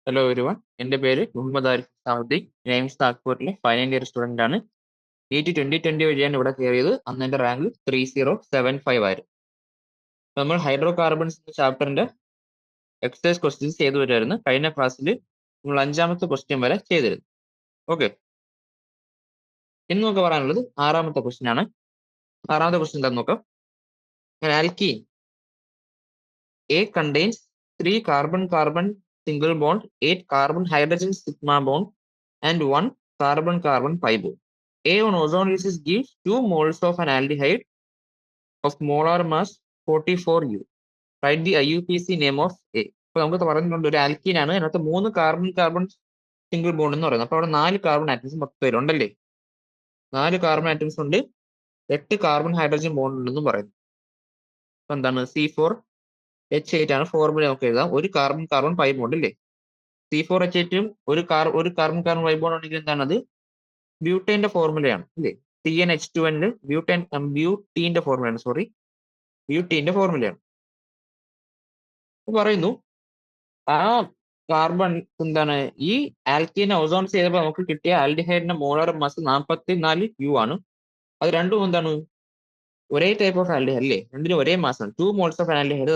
Hello everyone. എൻ്റെ പേര് Muhammad Arif Sadiq. AIIMS നാഗ്പൂരിലെ ഫൈനൽ ഇയർ സ്റ്റുഡൻ്റ് ആണ്. നീറ്റ് 2020 വഴിയാണ് ഇവിടെ കയറിയത്. അന്ന് എൻ്റെ റാങ്ക് 3075 ആയിരുന്നു. നമ്മൾ ഹൈഡ്രോ കാർബൺസ് എന്ന ചാപ്റ്ററിന്റെ എക്സസൈസ് ക്വസ്റ്റ്യൻസ് ചെയ്തു വരുമായിരുന്നു. കഴിഞ്ഞ ക്ലാസ്സിൽ നമ്മൾ 5ാമത്തെ ക്വസ്റ്റ്യൻ വരെ ചെയ്തിരുന്നു. ഓക്കെ, ഇന്ന് നമുക്ക് പറയാനുള്ളത് 6ാമത്തെ ക്വസ്റ്റ്യൻ ആണ്. 6ാമത്തെ ക്വസ്റ്റ്യൻ എന്താണെന്ന് നോക്കാം. Alkene A contains 3 carbon-carbon single bond, 8 carbon hydrogen sigma bond, and 1 carbon-carbon pi bond. A on ozonolysis gives 2 moles of an aldehyde of molar mass 44U. Write the IUPAC name of A. അപ്പോൾ നമുക്ക് പറഞ്ഞിട്ടുണ്ട് ഒരു alkene ആണ്, അതിനകത്ത് 3 carbon single bond എന്ന് പറയുന്നത്. അപ്പോൾ അവിടെ 4 കാർബൺ ആറ്റംസ് മൊത്തം ഉണ്ടല്ലേ, 4 കാർബൺ ആറ്റംസ് ഉണ്ട്, 8 കാർബൺ ഹൈഡ്രജൻ ബോണ്ട് ഉണ്ടെന്നും പറയുന്നു. അപ്പൊ എന്താണ് C4H8 ആണ് ഫോർമുല നമുക്ക് എഴുതാം. ഒരു കാർബൺ പൈ ബോണ്ട് അല്ലേ. C4H8ഉം ഒരു കാർബൺ പൈ ബോണ്ട് ഉണ്ടെങ്കിൽ എന്താണ് അത് ബ്യൂട്ടൈന്റെ ഫോർമുലയാണ് അല്ലേ. CnH2n ബ്യൂട്ടീന്റെ ഫോർമുലയാണ്, ബ്യൂട്ടീന്റെ ഫോർമുലയാണ്. പറയുന്നു ആ കാർബൺ എന്താണ് ഈ ആൽക്കീനെ ഓസോൺസ് ചെയ്തപ്പോൾ നമുക്ക് കിട്ടിയ ആൽഡിഹൈഡിന്റെ മോളാർ മാസ് 44U ആണ്. അത് രണ്ടും എന്താണ് ഒരേ ടൈപ്പ് ഓഫ് ആൽഡിഹൈഡ് അല്ലേ, രണ്ടിനും ഒരേ മാസാണ്. 2 മോൾസ് ഓഫ് ആൽഡിഹൈഡ്.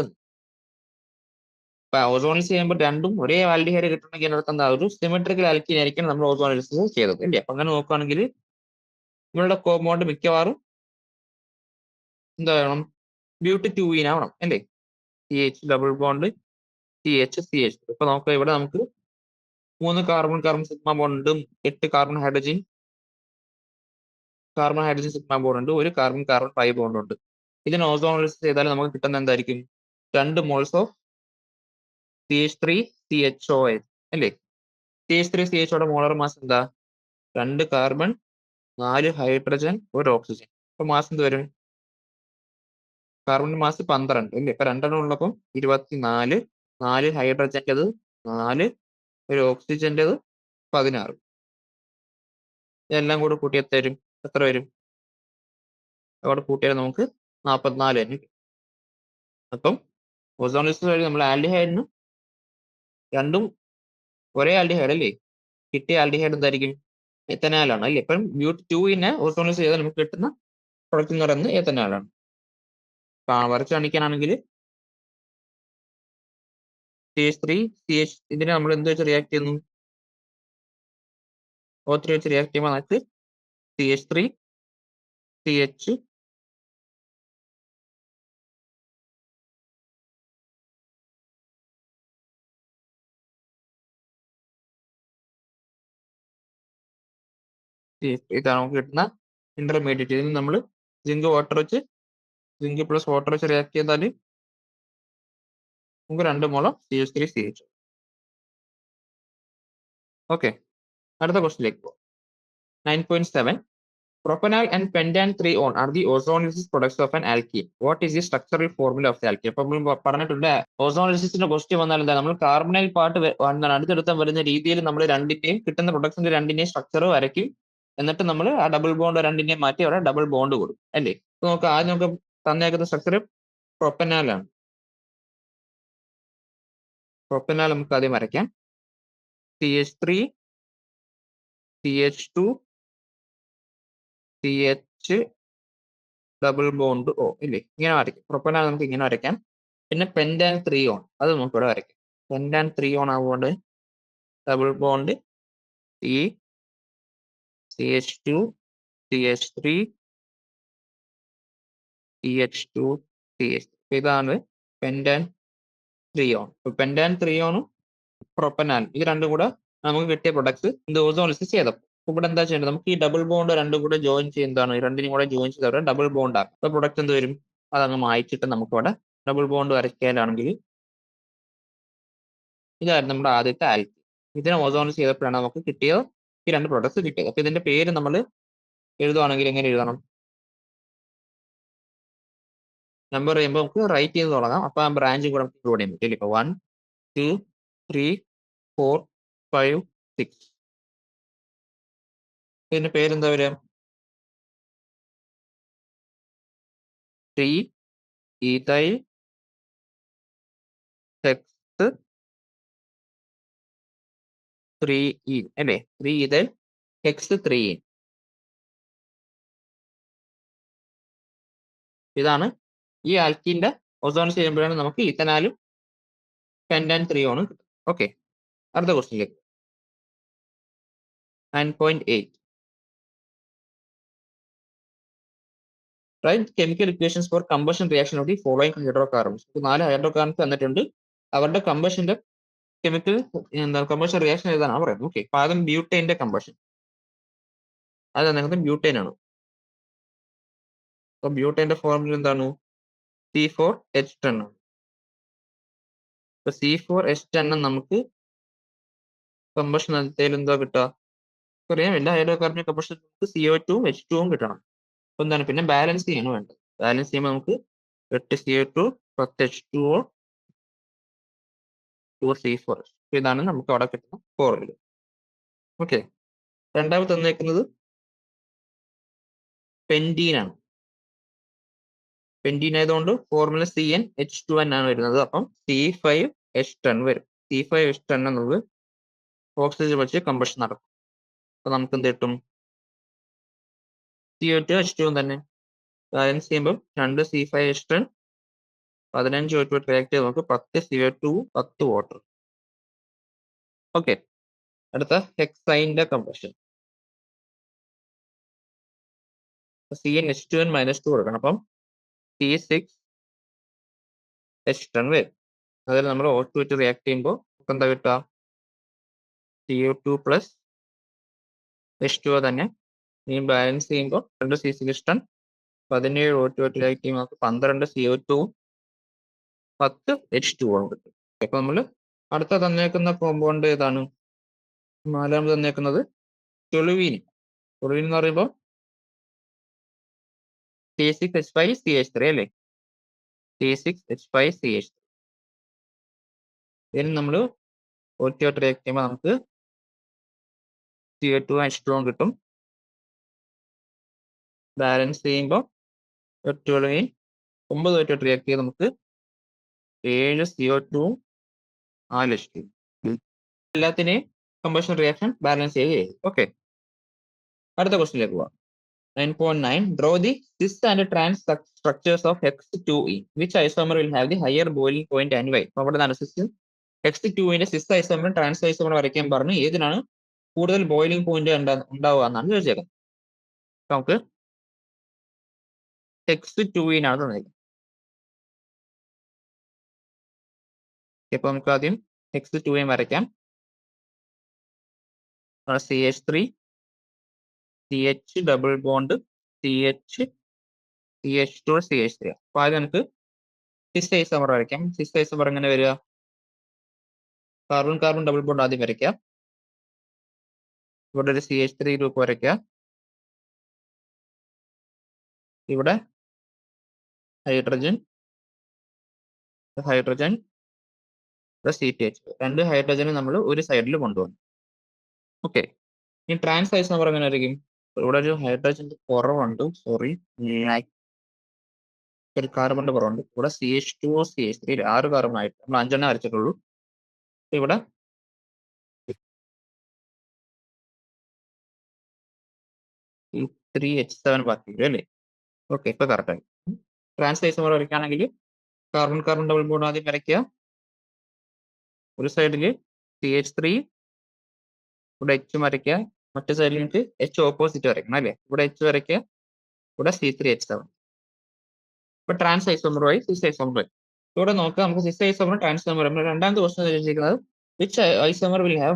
ഓസോണിസ് ചെയ്യുമ്പോൾ രണ്ടും ഒരേ ആൽഡിഹൈഡ് കിട്ടണമെങ്കിൽ അതിനകത്ത് എന്താ ഒരു സിമെട്രിക്കൽ ആൽക്കീൻ ആയിരിക്കണം നമ്മൾ ഓസോണിസ് ചെയ്തത് അല്ലേ. അപ്പൊ അങ്ങനെ നോക്കുകയാണെങ്കിൽ നമ്മളുടെ കോമ്പൗണ്ട് മിക്കവാറും എന്താ വേണം, ബ്യൂട്ടി 2 ആവണം അല്ലേ. CH double bond CH. ഇപ്പൊ ഇവിടെ നമുക്ക് 3 കാർബൺ സിഗ്മ ബോണ്ടും 8 കാർബൺ ഹൈഡ്രജൻ സിഗ്മ ബോണ്ട് ഉണ്ട്, ഒരു കാർബൺ പൈ ബോണ്ട് ഉണ്ട്. ഇതിന് ഓസോണിസ് ചെയ്താൽ നമുക്ക് കിട്ടുന്ന എന്തായിരിക്കും, 2 മോൾസ് ഓഫ് CH3CHOH അല്ലേ. CH3CHOയുടെ മോളാർ മാസ് എന്താ, 2 കാർബൺ 4 ഹൈഡ്രജൻ 1 ഓക്സിജൻ. അപ്പൊ മാസ് എന്ത് വരും, കാർബൺ മാസ് 12 അല്ലേ. ഇപ്പൊ 2 ഉള്ളപ്പം 24, 4 ഹൈഡ്രജൻ്റെത് 4, ഒരു ഓക്സിജൻ്റെത് 16. ഇതെല്ലാം കൂടെ കൂട്ടി എത്ര വരും, അവിടെ കൂട്ടിയാൽ നമുക്ക് 44 തന്നെ. അപ്പം ഓസോണിസ് വഴി നമ്മൾ ആൽഡിഹൈഡിനും രണ്ടും ഒരേ ആൽഡിഹൈഡ് അല്ലേ, കിട്ടിയ ആൽഡിഹൈഡ് എന്തായിരിക്കും, എത്തനാലാണ് അല്ലേ. ഇപ്പം ബ്യൂട്ടി 2 ഓസോണിസ് ചെയ്താൽ നമുക്ക് കിട്ടുന്ന പ്രൊഡക്റ്റ് എന്ന് പറയുന്നത് എത്തനാലാണ്. വരച്ച് കാണിക്കാനാണെങ്കിൽ CH3CH ഇതിനെ നമ്മൾ എന്ത് വെച്ച് റിയാക്ട് ചെയ്യുന്നു, O3 വെച്ച് റിയാക്ട് ചെയ്യുമ്പോൾ നമുക്ക് CH3CH ഇതാണ് നമുക്ക് കിട്ടുന്ന ഇന്റർമീഡിയറ്റ്. ഇതിന് നമ്മൾ സിങ്ക് പ്ലസ് വാട്ടർ വെച്ച് റിയാക്ട് ചെയ്താൽ നമുക്ക് 2 മോളം CH3CH. ഓക്കെ, അടുത്ത ക്വസ്റ്റിലേക്ക് പോകാം. 9.7 Propanol and pentane 3-on are the ozonolysis products of an alkene. What is the structural formula of the alkene? അപ്പൊ നമ്മൾ പറഞ്ഞിട്ടുണ്ട് ഓസോണോളിസിന്റെ ക്വസ്റ്റ്യൻ വന്നാൽ എന്താ, നമ്മൾ കാർബണൈൽ പാർട്ട് അടുത്തടുത്ത് വരുന്ന രീതിയിൽ നമ്മൾ രണ്ടിന്റെയും കിട്ടുന്ന പ്രൊഡക്ട്സിന്റെ രണ്ടിന്റെയും സ്ട്രക്ചർ വരയ്ക്കും. എന്നിട്ട് നമ്മൾ ആ ഡബിൾ ബോണ്ട് രണ്ടിന്റെയും മാറ്റി അവിടെ ഡബിൾ ബോണ്ട് കൊടുക്കും അല്ലേ. അപ്പൊ ആദ്യം നമുക്ക് തന്നേക്കുന്ന സ്ട്രക്ചർ പ്രൊപ്പനാലാണ്. പ്രൊപ്പനാൽ നമുക്ക് ആദ്യം വരയ്ക്കാം. CH3CH2 CH double bond O ഇല്ലേ, ഇങ്ങനെ വരയ്ക്കും. പ്രൊപ്പനാൽ നമുക്ക് ഇങ്ങനെ വരയ്ക്കാം. പിന്നെ പെന്റാൻ 3-on അത് നമുക്ക് ഇവിടെ വരയ്ക്കാം. പെന്റാൻ 3-on ആവുകൊണ്ട് double bond CH2 CH3 CH2 CH. ഇതാണ് പെന്റാൻ 3-on. പെന്റാൻ 3-on-ഉം പ്രൊപ്പനാൽ ഇത് രണ്ടും കൂടെ നമുക്ക് കിട്ടിയ പ്രൊഡക്ട്സ് ഇത് ഓസോണിസ് ചെയ്തപ്പോൾ ഇവിടെ എന്താ ചെയ്യേണ്ടത്, നമുക്ക് ഈ ഡബിൾ ബോണ്ട് രണ്ടും കൂടെ ജോയിൻ ചെയ്യുന്നതാണ്, രണ്ടിനും കൂടെ ജോയിൻ ചെയ്തവരെ ഡബിൾ ബോണ്ട് ആക്കും. അപ്പൊ പ്രൊഡക്റ്റ് എന്ത് വരും, അതങ്ങ് മായ്ച്ചിട്ട് നമുക്ക് ഇവിടെ ഡബിൾ ബോണ്ട് വരയ്ക്കാനാണെങ്കിൽ ഇതായിരുന്നു നമ്മുടെ ആദ്യത്തെ ആൽക്കീൻ. ഇതിനെ ഓസോണിസ് ചെയ്തപ്പോഴാണ് നമുക്ക് കിട്ടിയത് ഈ 2 പ്രൊഡക്ട്സ് കിട്ടിയത്. അപ്പൊ ഇതിന്റെ പേര് നമ്മൾ എഴുതുവാണെങ്കിൽ എങ്ങനെ എഴുതണം, നമ്പർ ചെയ്യുമ്പോൾ നമുക്ക് റൈറ്റ് ചെയ്ത് തുടങ്ങാം. അപ്പൊ ആ ബ്രാഞ്ചും കൂടെ നമുക്ക് ഇൻക്ലൂഡ് ചെയ്യാൻ പറ്റും. ഇപ്പൊ 1 2 3 4 5 6. ഇതിന്റെ പേരെന്താ വരിക, 3 ഈതൈൽ ഹെക്സ് 3 അല്ലേ 3 ഇതൽ ഹെക്സ് 3 ഇതാണ് ഈ ആൽക്കീന്റെ ഓസോൺ ചെയ്യുമ്പോഴാണ് നമുക്ക് ഇഥനാലും പെൻഡാൻ 3 ആണ് കിട്ടും. ഓക്കെ, അടുത്ത ക്വസ്റ്റ്യനിലേക്ക് 9.8 write chemical equations for combustion reaction of the following hydrocarbons. 4 hydrocarbons തന്നിട്ടുണ്ട്, അവരുടെ കമ്പഷന്റെ കെമിക്കൽ കമ്പഷൻ റിയാക്ഷൻ ഏതാണ് പറയുന്നത്. ഓക്കെ, അപ്പൊ ആദ്യം ബ്യൂട്ടൈന്റെ കമ്പഷൻ, അത് നിങ്ങൾക്ക് ബ്യൂട്ടൈൻ ആണ്. അപ്പൊ ബ്യൂട്ടൈന്റെ ഫോർമുല എന്താണ്? C4H10 ആണ്. ഇപ്പൊ C4H10 നമുക്ക് കമ്പഷൻ എന്താ കിട്ടുക? അറിയാം, എല്ലാ ഹൈഡ്രോകാർബൺ കമ്പഷൻ CO2 H2 കിട്ടണം. അപ്പൊ എന്താണ് പിന്നെ ബാലൻസ് ചെയ്യാണ് വേണ്ടത്. ബാലൻസ് ചെയ്യുമ്പോൾ നമുക്ക് 8 CO2 10 H2O 2 C4. ഇതാണ് നമുക്ക് അവിടെ കിട്ടുന്ന ഫോർമുല. ഓക്കെ, രണ്ടാമത് തന്നേക്കുന്നത് പെൻറ്റീൻ ആണ്. പെൻറ്റീൻ ആയതുകൊണ്ട് ഫോർമുല CnH2n ആണ് വരുന്നത്. അപ്പം C5H10 വരും. C5H10 എന്നുള്ളത് ഓക്സിജൻ വെച്ച് കമ്പഷൻ നടക്കും. അപ്പൊ നമുക്ക് എന്ത് കിട്ടും? CO2 H2 തന്നെ ബാലൻസ് ചെയ്യുമ്പോൾ 2 C5H10 15 O2 റിയാക്ട് ചെയ്ത് നമുക്ക് 10 CO2 10 വാട്ടർ. ഓക്കെ, അടുത്ത ഹെക്സൈന്റെ കമ്പഷൻ. CnH2n -2 കൊടുക്കണം. അപ്പം C6H10 വരും. അതിൽ നമ്മൾ O2 വെച്ച് റിയാക്ട് ചെയ്യുമ്പോൾ എന്താ കിട്ടുക? CO2 പ്ലസ് H2O തന്നെ. ഈ ബാലൻസ് ചെയ്യുമ്പോൾ 2 C6H10 17 O2 വെച്ച് റിയാക്ട് ചെയ്യുമ്പോൾ നമുക്ക് 12 CO2 10 H2O കിട്ടും. അപ്പൊ നമ്മൾ അടുത്ത തന്നേക്കുന്ന കോമ്പൗണ്ട് ഏതാണ്? നാലാമത് തന്നേക്കുന്നത് ടൊളുവീൻ. ടൊളുവീൻ എന്ന് പറയുമ്പോൾ C6H5CH3 അല്ലേ? C6H5CH3. ഇതിന് നമ്മൾ O2 റിയാക്ട് ചെയ്യുമ്പോൾ നമുക്ക് CO2 H2O കിട്ടും. ബാലൻസ് ചെയ്യുമ്പോൾ ടൊളുവീൻ 9 O2 റിയാക്ട് ചെയ്ത് നമുക്ക് 7 CO2 4 H2. എല്ലാത്തിനെയും കമ്പഷൻ റിയാക്ഷൻ ബാലൻസ് ചെയ്യുകയും. ഓക്കെ, അടുത്ത ക്വസ്റ്റ്യനിലേക്ക് പോവാം. 9.9 draw the cis and trans structures of Hex2E. Which isomer will have the higher boiling point and why? അപ്പോൾ അവിടെ നിന്നാണ് Hex2ന്റെ സിസ് ഐസോമറും ട്രാൻസ് ഐസോമറും വരയ്ക്കാൻ പറഞ്ഞു. ഏതിനാണ് കൂടുതൽ ബോയിലിംഗ് പോയിന്റ് ഉണ്ടാവുക എന്നാണ് ചോദിച്ചേക്കുന്നത്. നമുക്ക് Hex2E-നാണ് തന്നത്. ഇപ്പൊ നമുക്ക് ആദ്യം Hex2E വരയ്ക്കാം. CH3 CH double bond CH2 CH3. അപ്പൊ ആദ്യം നമുക്ക് സിസ് ഐസോമർ വരയ്ക്കാം. സിസ് ഐസോമർ എങ്ങനെ വരിക? കാർബൺ കാർബൺ ഡബിൾ ബോണ്ട് ആദ്യം വരയ്ക്കാം. ഇവിടെ ഒരു CH3 ഗ്രൂപ്പ് വരയ്ക്കാം. ഇവിടെ ഹൈഡ്രജൻ CTH, 2 ഹൈഡ്രജന് നമ്മൾ ഒരു സൈഡിൽ കൊണ്ടുവന്നു. ഓക്കെ, ഈ ട്രാൻസ് ഐസോമർ എങ്ങനെ ആയിരിക്കും? ഇവിടെ ഒരു ഹൈഡ്രജൻ കുറവുണ്ട്, സോറി, ഒരു കാർബണിന്റെ കുറവുണ്ട്. ഇവിടെ CH2O CH3 6 കാർബൺ ആയിട്ട് നമ്മൾ 5 വരച്ചിട്ടുള്ളൂ. ഇവിടെ ഈ 3H7 ബാക്കി അല്ലേ? ഓക്കെ, ഇപ്പൊ കറക്റ്റ് ആയി. ട്രാൻസ് ഐസോമർ വരയ്ക്കുകയാണെങ്കിൽ കാർബൺ കാർബൺ ഡബിൾ ബോണ്ട് ആദ്യം വരയ്ക്കുക. ഒരു സൈഡിൽ CH3, ഇവിടെ H വരയ്ക്കുക. മറ്റേ സൈഡിൽ നമുക്ക് H ഓപ്പോസിറ്റ് വരയ്ക്കണം അല്ലേ? ഇവിടെ H വരയ്ക്കുക, ഇവിടെ C3H7. ഇപ്പൊ ട്രാൻസ് ഐസോമറുമായി സിസ് ഐസോമറുമായി ഇവിടെ നോക്കാം. നമുക്ക് സിസ് ഐസോമറും ട്രാൻസ് ഐസോമറും രണ്ടാമത്തെ ക്വസ്റ്റൻ ചോദിച്ചിരിക്കുന്നത് which isomer will have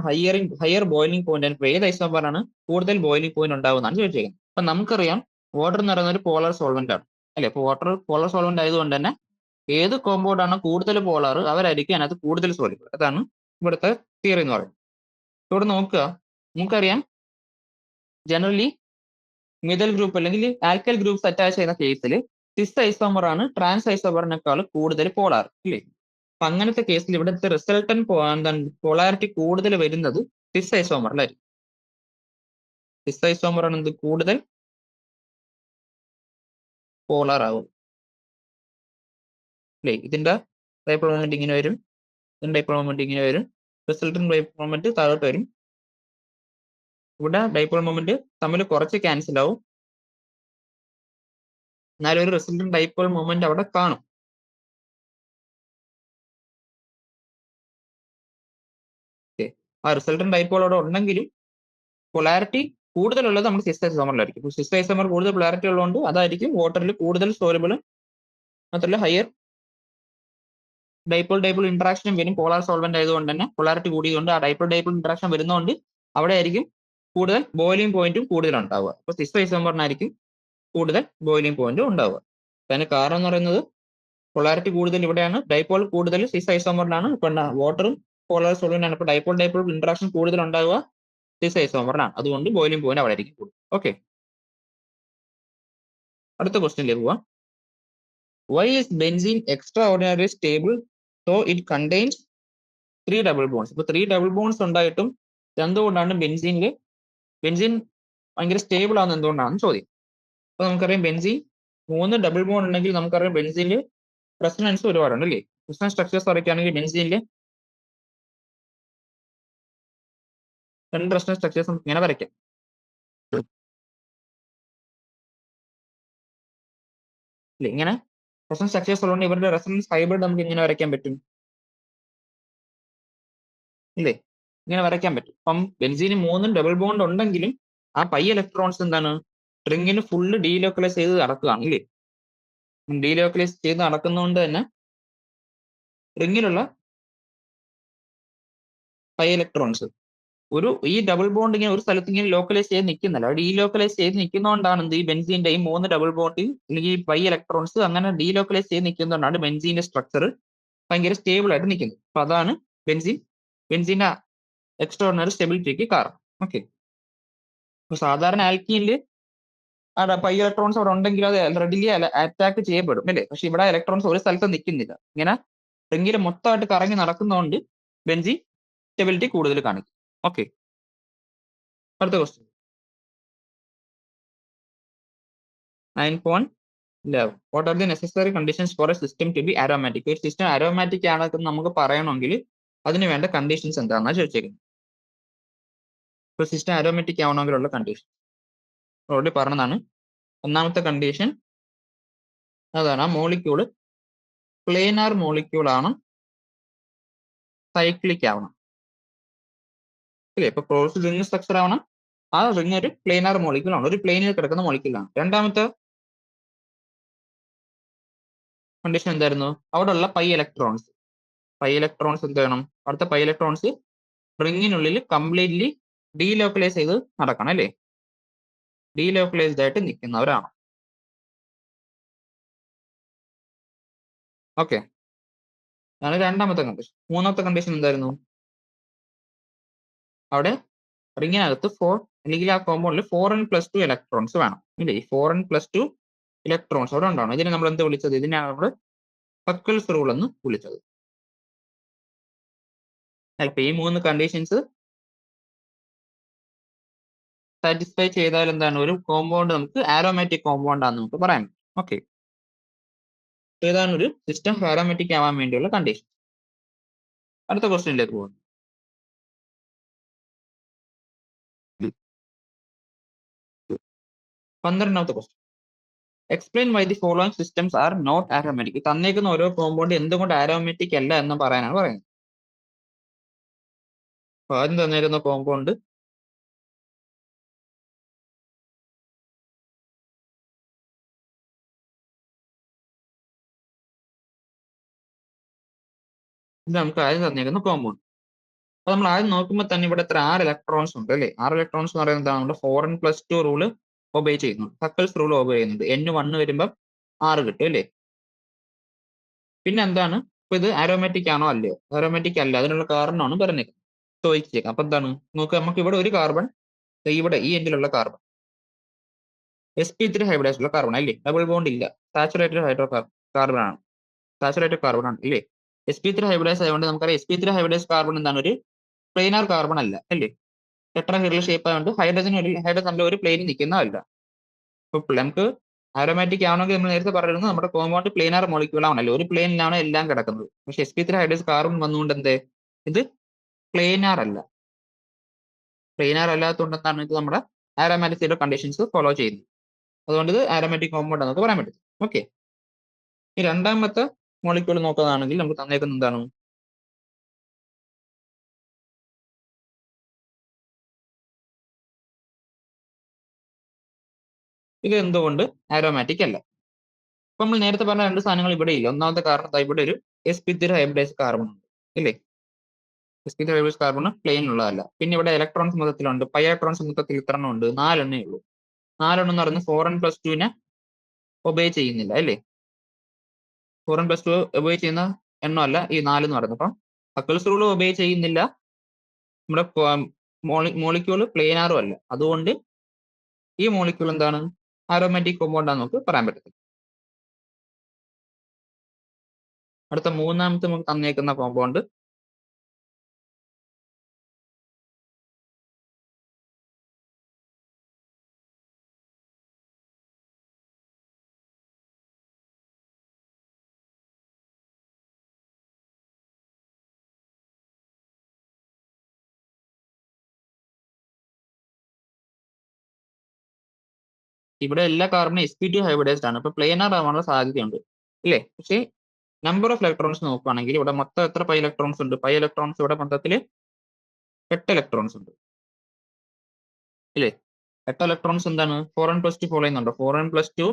higher boiling point and ഏത് ഐസോമറാണ് കൂടുതൽ ബോയിലിംഗ് പോയിന്റ് ഉണ്ടാവുന്നതാണ് ചോദിച്ചിരിക്കുന്നത്. അപ്പൊ നമുക്കറിയാം വാട്ടർ എന്ന് പറയുന്ന ഒരു പോളർ സോൾവെന്റ് ആണ് അല്ലെ? അപ്പൊ വാട്ടർ പോളർ സോൾവെന്റ് ആയതുകൊണ്ട് തന്നെ ഏത് കോമ്പൗണ്ട് ആണ് കൂടുതൽ പോളർ അവരായിരിക്കും അതിനകത്ത് കൂടുതൽ സോളിബിൾ. അതാണ് ഇവിടുത്തെ തിയറി എന്ന് പറയുന്നത്. ഇവിടെ നോക്കുക, നമുക്കറിയാം ജനറലി മിഡൽ ഗ്രൂപ്പ് അല്ലെങ്കിൽ ആൽക്കൽ ഗ്രൂപ്പ്സ് അറ്റാച്ച് ചെയ്യുന്ന കേസിൽ സിസ് ഐസോമർ ആണ് ട്രാൻസ് ഐസോമറിനേക്കാൾ കൂടുതൽ പോളാർ ഇല്ലേ? അപ്പൊ അങ്ങനത്തെ കേസിൽ ഇവിടുത്തെ റിസൾട്ടൻ പോളാരിറ്റി കൂടുതൽ വരുന്നത് സിസ് ഐസോമറിലായിരിക്കും. സിസ് ഐസോമർ ആണ് എന്ത് കൂടുതൽ പോളാർ ആവും അല്ലേ? ഇതിന്റെ ഡൈപോൾ മൊമെന്റ് ഇങ്ങനെ വരും, ഇതിന്റെ ഡൈപോൾ മൊമെന്റ് ഇങ്ങനെ വരും, റിസൾട്ടൻ ഡൈപോൾ മൊമെന്റ് താഴോട്ട് വരും. ഇവിടെ ഡൈപോൾ മൊമെന്റ് തമ്മിൽ കുറച്ച് ക്യാൻസൽ ആവും, എന്നാലും ഒരു റിസൾട്ടന്റ് ഡൈപോൾ മൊമെന്റ് അവിടെ കാണും. ആ റിസൾട്ടന്റ് ഡൈപോൾ അവിടെ ഉണ്ടെങ്കിലും പൊളാരിറ്റി കൂടുതലുള്ളത് നമുക്ക് സിസ് ഐസോമറിലായിരിക്കും. സിസ് ഐസോമർ കൂടുതൽ പൊളാരിറ്റി ഉള്ളതുകൊണ്ട് അതായിരിക്കും വാട്ടറിൽ കൂടുതൽ സോലബിൾ, മാത്രമല്ല ഹയർ ഡൈപോൾ ഇന്ററാക്ഷൻ വരും. പോളാർ സോൾവെന്റ് ആയതുകൊണ്ട് തന്നെ പൊളാരിറ്റി കൂടിയതുകൊണ്ട് ആ ഡൈപോൾ ഇന്ററാക്ഷൻ വരുന്നതുകൊണ്ട് അവിടെ ആയിരിക്കും കൂടുതൽ ബോയിലിംഗ് പോയിന്റും കൂടുതൽ ഉണ്ടാവുക. അപ്പൊ സിസ് ഐസോമറിനായിരിക്കും കൂടുതൽ ബോയിലിംഗ് പോയിന്റ് ഉണ്ടാവുക. അതിന് കാരണം എന്ന് പറയുന്നത് പൊളാരിറ്റി കൂടുതൽ ഇവിടെയാണ്, ഡൈപോൾ കൂടുതൽ സിസ് ഐസോമറിനാണ്. ഇപ്പൊ വാട്ടറും പോളാർ സോൾവെന്റ് ആണ്. ഇപ്പൊ ഡൈപോൾ ഇന്ററാക്ഷൻ കൂടുതൽ ഉണ്ടാവുക സിസ് ഐസോമറിനാണ്. അതുകൊണ്ട് ബോയിലിംഗ് പോയിന്റ് അവിടെ ആയിരിക്കും കൂടുതൽ. ഓക്കെ, അടുത്ത ക്വസ്റ്റ്യനിലേക്ക് പോവാം. Why is benzene extraordinarily stable though it contains 3 double bonds? ഇപ്പൊ 3 double bonds ഉണ്ടായിട്ടും എന്തുകൊണ്ടാണ് ബെൻസീൻ ഭയങ്കര സ്റ്റേബിൾ ആവുന്നത് എന്തുകൊണ്ടാണ് ചോദ്യം. അപ്പൊ നമുക്കറിയാം ബെൻസീൻ 3 ഡബിൾ ബോണ്ട് ഉണ്ടെങ്കിൽ നമുക്കറിയാം ബെൻസീനിൽ റെസൊണൻസ് ഒരുപാടുണ്ട് അല്ലേ. റെസൊണൻസ് സ്ട്രക്ചേഴ്സ് വരയ്ക്കുകയാണെങ്കിൽ ബെൻസീനിൽ 2 റെസൊണൻസ് സ്ട്രക്ചേഴ്സ് നമുക്ക് ഇങ്ങനെ വരയ്ക്കാം. അല്ലേ, ഇങ്ങനെ റെസൊണൻസ് സ്ട്രക്ചേഴ്സ് ഉള്ളതുകൊണ്ട് ഇവരുടെ റെസൊണൻസ് ഹൈബ്രിഡ് നമുക്ക് ഇങ്ങനെ വരയ്ക്കാൻ പറ്റും ഇല്ലേ, ഇങ്ങനെ വരയ്ക്കാൻ പറ്റും. അപ്പം ബെൻസീന് 3 ഡബിൾ ബോണ്ട് ഉണ്ടെങ്കിലും ആ പൈ ഇലക്ട്രോൺസ് എന്താണ് റിങ്ങിന് ഫുള്ള് ഡീലോക്കലൈസ് ചെയ്ത് നടക്കുകയാണ് ഇല്ലേ. ഡീലോക്കലൈസ് ചെയ്ത് നടക്കുന്നതുകൊണ്ട് തന്നെ റിങ്ങിലുള്ള പൈ ഇലക്ട്രോൺസ് ഈ ഡബിൾ ബോണ്ട് ഇങ്ങനെ ഒരു സ്ഥലത്ത് ഇങ്ങനെ ലോക്കലൈസ് ചെയ്ത് നിൽക്കുന്നില്ല, ഡീലോക്കലൈസ് ചെയ്ത് നിൽക്കുന്നതുകൊണ്ടാണ് എന്ത് ഈ ബെൻസീന്റെ ഈ 3 ഡബിൾ ബോണ്ട് അല്ലെങ്കിൽ ഈ പൈ ഇലക്ട്രോൺസ് അങ്ങനെ ഡീലോക്കലൈസ് ചെയ്ത് നിൽക്കുന്നതുകൊണ്ടാണ് ബെൻസീന്റെ സ്ട്രക്ചർ ഭയങ്കര സ്റ്റേബിൾ ആയിട്ട് നിൽക്കുന്നത്. അപ്പൊ അതാണ് ബെൻസീന്റെ എക്സ്ട്രോർഡിനറി സ്റ്റെബിലിറ്റിക്ക് കാരണം. ഓക്കെ, അപ്പൊ സാധാരണ ആൽക്കീനിൽ പൈ ഇലക്ട്രോൺസ് അവിടെ ഉണ്ടെങ്കിൽ അത് റെഡിലി അറ്റാക്ക് ചെയ്യപ്പെടും അല്ലേ. പക്ഷെ ഇവിടെ ഇലക്ട്രോൺസ് ഒരു സ്ഥലത്ത് നിൽക്കുന്നില്ല, ഇങ്ങനെ റിങ്ങിൽ മൊത്തമായിട്ട് കറങ്ങി നടക്കുന്നതുകൊണ്ട് ബെൻസീൻ സ്റ്റെബിലിറ്റി കൂടുതൽ കാണിക്കും. ഓക്കെ, അടുത്ത question 9.11. What are the necessary conditions for a system to be aromatic? ഒരു സിസ്റ്റം അരോമാറ്റിക് ആണെന്ന് നമുക്ക് പറയണമെങ്കിൽ അതിന് വേണ്ട കണ്ടീഷൻസ് എന്താണെന്നാണ് ചോദിച്ചേക്കുന്നത്. ഒരു സിസ്റ്റം അരോമാറ്റിക് ആവണമെങ്കിലുള്ള കണ്ടീഷൻ ഓൾറെഡി പറഞ്ഞതാണ്. ഒന്നാമത്തെ കണ്ടീഷൻ അതാണ് ആ മോളിക്യൂള് പ്ലേനാർ മോളിക്യൂൾ ആണ്, സൈക്ലിക് ആവണം അല്ലേ. ഇപ്പൊ ക്ലോസ് റിംഗ് സ്ട്രക്ചർ ആവണം, ആ റിംഗ് ഒരു പ്ലേനാർ മോളിക്യൂൾ ആണ്, ഒരു പ്ലെയിനിൽ കിടക്കുന്ന മോളിക്യൂൾ ആണ്. രണ്ടാമത്തെ കണ്ടീഷൻ എന്തായിരുന്നു? അവിടെ ഉള്ള പൈ ഇലക്ട്രോൺസ് എന്ത് വേണം? അടുത്ത പൈ ഇലക്ട്രോൺസ് റിങ്ങിനുള്ളിൽ കംപ്ലീറ്റ്ലി ഡീലോക്കലൈസ് ചെയ്ത് നടക്കണം അല്ലേ, ഡീലോക്കലൈസ്ഡ് ആയിട്ട് നിൽക്കുന്നവരാണ്. ഓക്കെ, അതാണ് രണ്ടാമത്തെ കണ്ടീഷൻ. മൂന്നാമത്തെ കണ്ടീഷൻ എന്തായിരുന്നു? അവിടെ റിങ്ങിനകത്ത് അല്ലെങ്കിൽ ആ കോമ്പൗണ്ടിൽ 4n+2 ഇലക്ട്രോൺസ് വേണം ഇല്ലേ. ഈ 4n+2 ഇലക്ട്രോൺസ് അവിടെ ഉണ്ടാവണം. ഇതിനെ നമ്മൾ എന്ത് വിളിച്ചത്? ഇതിനാണ് നമ്മൾ ഹക്കൽസ് റൂൾ എന്ന് വിളിച്ചത്. അപ്പൊ ഈ 3 കണ്ടീഷൻസ് സാറ്റിസ്ഫൈ ചെയ്താൽ എന്താണ് ഒരു കോമ്പൗണ്ട് നമുക്ക് ആരോമാറ്റിക് കോമ്പൗണ്ട് ആണെന്ന് നമുക്ക് പറയാൻ പറ്റും. ഓക്കെ, ഇതാണ് ഒരു സിസ്റ്റം ആരോമാറ്റിക് ആവാൻ വേണ്ടിയുള്ള കണ്ടീഷൻ. അടുത്ത ക്വസ്റ്റ്യനിലേക്ക് പോകുന്നു. 12ാമത്തെ question. Explain why the following systems are not aromatic. തന്നേക്കുന്ന ഓരോ കോമ്പൗണ്ട് എന്തുകൊണ്ട് ആരോമാറ്റിക് അല്ല എന്ന് പറയാനാണ് പറയുന്നത്. അപ്പൊ ആദ്യം തന്നേക്കുന്ന കോമ്പൗണ്ട് ഇത് നമുക്ക് ആദ്യം തന്നേക്കുന്ന കോമ്പൗണ്ട്. അപ്പൊ നമ്മൾ ആദ്യം നോക്കുമ്പോൾ തന്നെ ഇവിടെ എത്ര 6 ഇലക്ട്രോൺസ് ഉണ്ട് അല്ലേ. 6 ഇലക്ട്രോൺസ് എന്ന് പറയുന്നത് നമ്മുടെ 4n+2 റൂള് ഒബേ ചെയ്യുന്നുണ്ട്, ഹക്കൽസ് റൂൾ ഒബേ ചെയ്യുന്നുണ്ട്. n1 വരുമ്പോൾ 6 കിട്ടും അല്ലേ. പിന്നെ എന്താണ് ഇപ്പൊ ഇത് ആരോമാറ്റിക് ആണോ അല്ലയോ? ആരോമാറ്റിക് അല്ല, അതിനുള്ള കാരണമാണ് പറഞ്ഞത് ചോദിച്ചേക്കാം. അപ്പൊ എന്താണ് നോക്കുക, നമുക്ക് ഇവിടെ ഒരു കാർബൺ, ഇവിടെ ഈ എൻഡിലുള്ള കാർബൺ sp3 ഹൈബ്രിഡൈസ് ഉള്ള കാർബൺ അല്ലേ, ഡബിൾ ബോണ്ട് ഇല്ല, സാച്ചുറേറ്റഡ് കാർബൺ ആണ്, സാച്ചുറേറ്റഡ് കാർബൺ ആണ് അല്ലേ. sp3 ഹൈബ്രിഡൈസ് ആയതുകൊണ്ട് നമുക്കറിയാം sp3 ഹൈബ്രിഡൈസ് കാർബൺ എന്താണ് ഒരു പ്ലെയിനാർ കാർബൺ അല്ല അല്ലേ. ടെട്രാഹെഡ്രൽ ഷേപ്പ് ആയതുകൊണ്ട് ഹൈഡ്രജൻ നല്ല ഒരു പ്ലെയിനിൽ നിൽക്കുന്നതല്ല. അപ്പൊ നമുക്ക് ആരോമാറ്റിക് ആവണമെങ്കിൽ നമ്മൾ നേരത്തെ പറയുന്നത് നമ്മുടെ കോമ്പൗണ്ട് പ്ലെയിനാർ മോളിക്യൂൾ ആണല്ലോ, ഒരു പ്ലെയിനിലാണ് എല്ലാം കിടക്കുന്നത്. പക്ഷെ sp3 ഹൈബ്രിഡൈസ് കാർബൺ വന്നുകൊണ്ട് എന്തേ ഇത് പ്ലെയിനാർ അല്ല. പ്ലെയിനാർ അല്ലാത്തതുകൊണ്ടെന്താണ് ഇത് നമ്മുടെ ആരോമാറ്റിക് കണ്ടീഷൻസ് ഫോളോ ചെയ്യുന്നത്. അതുകൊണ്ട് ഇത് ആരോമാറ്റിക് കോമ്പൗണ്ട് എന്നൊക്കെ പറയാൻ പറ്റും. ഓക്കെ. ഈ രണ്ടാമത്തെ മോളിക്യൂൾ നോക്കുന്നതാണെങ്കിൽ നമുക്ക് തന്നേക്കുന്ന എന്താണ്? ഇത് എന്തുകൊണ്ട് ആരോമാറ്റിക് അല്ല? അപ്പൊ നമ്മൾ നേരത്തെ പറഞ്ഞ രണ്ട് സാധനങ്ങൾ ഇവിടെ ഇല്ല. ഒന്നാമത്തെ കാരണം ഇവിടെ ഒരു sp3 ഹൈബ്രിഡൈസ് കാർബൺ ഉണ്ട്, ഇല്ലേ? sp3 ഹൈബ്രിഡൈസ് കാർബൺ പ്ലെയിൻ ഉള്ളതല്ല. പിന്നെ ഇവിടെ ഇലക്ട്രോൺസ് മൊത്തത്തിലുണ്ട്. പൈ ഇലക്ട്രോൺസ് മൊത്തത്തിൽ ഇത്ര എണ്ണം ഉണ്ട്, 4 എണ്ണേ ഉള്ളൂ. 4 എണ്ണം എന്ന് പറയുന്നത് 4n+2 ഒബേ ചെയ്യുന്നില്ല, അല്ലേ? 4n+2 ഒബേ ചെയ്യുന്ന എണ്ണമല്ല ഈ 4 എന്ന് പറയുന്നത്. അപ്പം ഹക്കിൾസ് റൂൾ ഒബേ ചെയ്യുന്നില്ല, നമ്മുടെ മോളിക്യൂൾ പ്ലെയിനാറും അല്ല. അതുകൊണ്ട് ഈ മോളിക്യൂൾ എന്താണ്? ആരോമാറ്റിക് കോമ്പൗണ്ട് ആണെന്ന് നമുക്ക് പറയാൻ പറ്റത്തില്ല. അടുത്ത മൂന്നാമത്തെ നമുക്ക് തന്നേക്കുന്ന കോമ്പൗണ്ട് ഇവിടെ എല്ലാ കാർബണും sp2 ഹൈബ്രിഡൈസ്ഡ് ആണ്. ഇപ്പൊ പ്ലെയിനാർ ആവാനുള്ള സാധ്യതയുണ്ട്, ഇല്ലേ? പക്ഷേ നമ്പർ ഓഫ് ഇലക്ട്രോൺസ് നോക്കുകയാണെങ്കിൽ ഇവിടെ മൊത്തം എത്ര പൈ ഇലക്ട്രോൺസ് ഉണ്ട്? പൈ ഇലക്ട്രോൺസ് ഇവിടെ മൊത്തത്തിൽ 8 ഇലക്ട്രോൺസ് ഉണ്ട്, ഇല്ലേ? 8 ഇലക്ട്രോൺസ് എന്താണ്? 4n+2 ഫോളോ ചെയ്യുന്നുണ്ടോ? 4n+2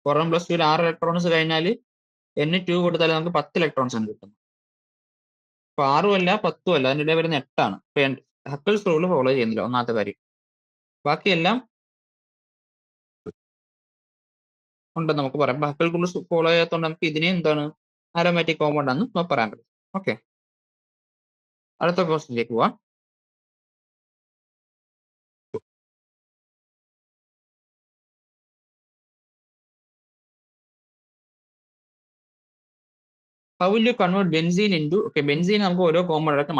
6 ഇലക്ട്രോൺസ് കഴിഞ്ഞാൽ n2 കൊടുത്താൽ നമുക്ക് 10 ഇലക്ട്രോൺസ് ആണ് കിട്ടുന്നത്. അപ്പൊ 6ഉം അല്ല 10ഉം അല്ല, അതിൻ്റെ ഇടയിൽ വരുന്ന 8ആണ്. ഹക്കിൾസ് റൂൾ ഫോളോ ചെയ്യുന്നില്ല, ഒന്നാമത്തെ കാര്യം. ബാക്കിയെല്ലാം ഉണ്ടെന്ന് നമുക്ക് പറയാം. ഹക്കിൾ റൂൾ ഫോളോ ചെയ്യാത്തതുകൊണ്ട് നമുക്ക് ഇതിനെ എന്താണ്? ആരോമാറ്റിക് കോമ്പൗണ്ട് ആണെന്ന് നമുക്ക് പറയാൻ പറ്റും. ഓക്കെ, അടുത്ത ക്വസ്റ്റ്യനിലേക്ക് പോവാം. How will you convert benzene into, okay, benzene നമുക്ക് ഓരോ കോമ്പൗണ്ട് ആയിട്ട്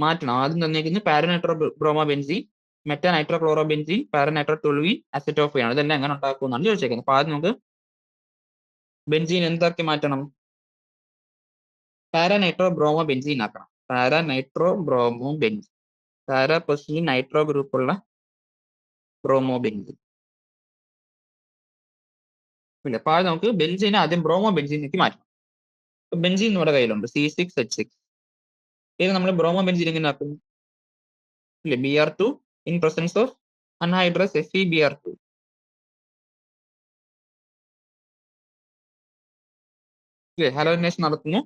മാറ്റണം. ആദ്യം തന്നിരിക്കുന്നത് para nitro bromo benzene, meta nitro chloro benzene, para nitro toluene, acetophenone ആണ്. ഇതെല്ലാം എങ്ങനെ ഉണ്ടാക്കുമെന്നാണ് ചോദിച്ചേക്കുന്നത്. അപ്പൊ ആദ്യം നമുക്ക് ബെൻസീൻ എന്താക്കി മാറ്റണം? പാരനൈട്രോ ബ്രോമോ ബെൻസീൻ ആക്കണം. പാരനൈട്രോ ബ്രോമോ ബെൻസീൻ, പാര പ്ലസ് നൈട്രോ ഗ്രൂപ്പുള്ള ബ്രോമോ ബെൻസീൻ. ഇല്ല, അപ്പൊ ആദ്യം നമുക്ക് ബെൻസീനെ ആദ്യം ബ്രോമോ ബെൻസീനിലേക്ക് മാറ്റണം. ബെൻസീൻ നമ്മുടെ കയ്യിലുണ്ട്, C6H6. ഇത് നമ്മൾ ബ്രോമോ ബെൻസീൻ എങ്ങനെ ആക്കും? ഇല്ലേ, Br2 in presence of anhydrous FeBr2. ഇല്ലേ, ഹാലോജനേഷൻ നടത്തുന്നു.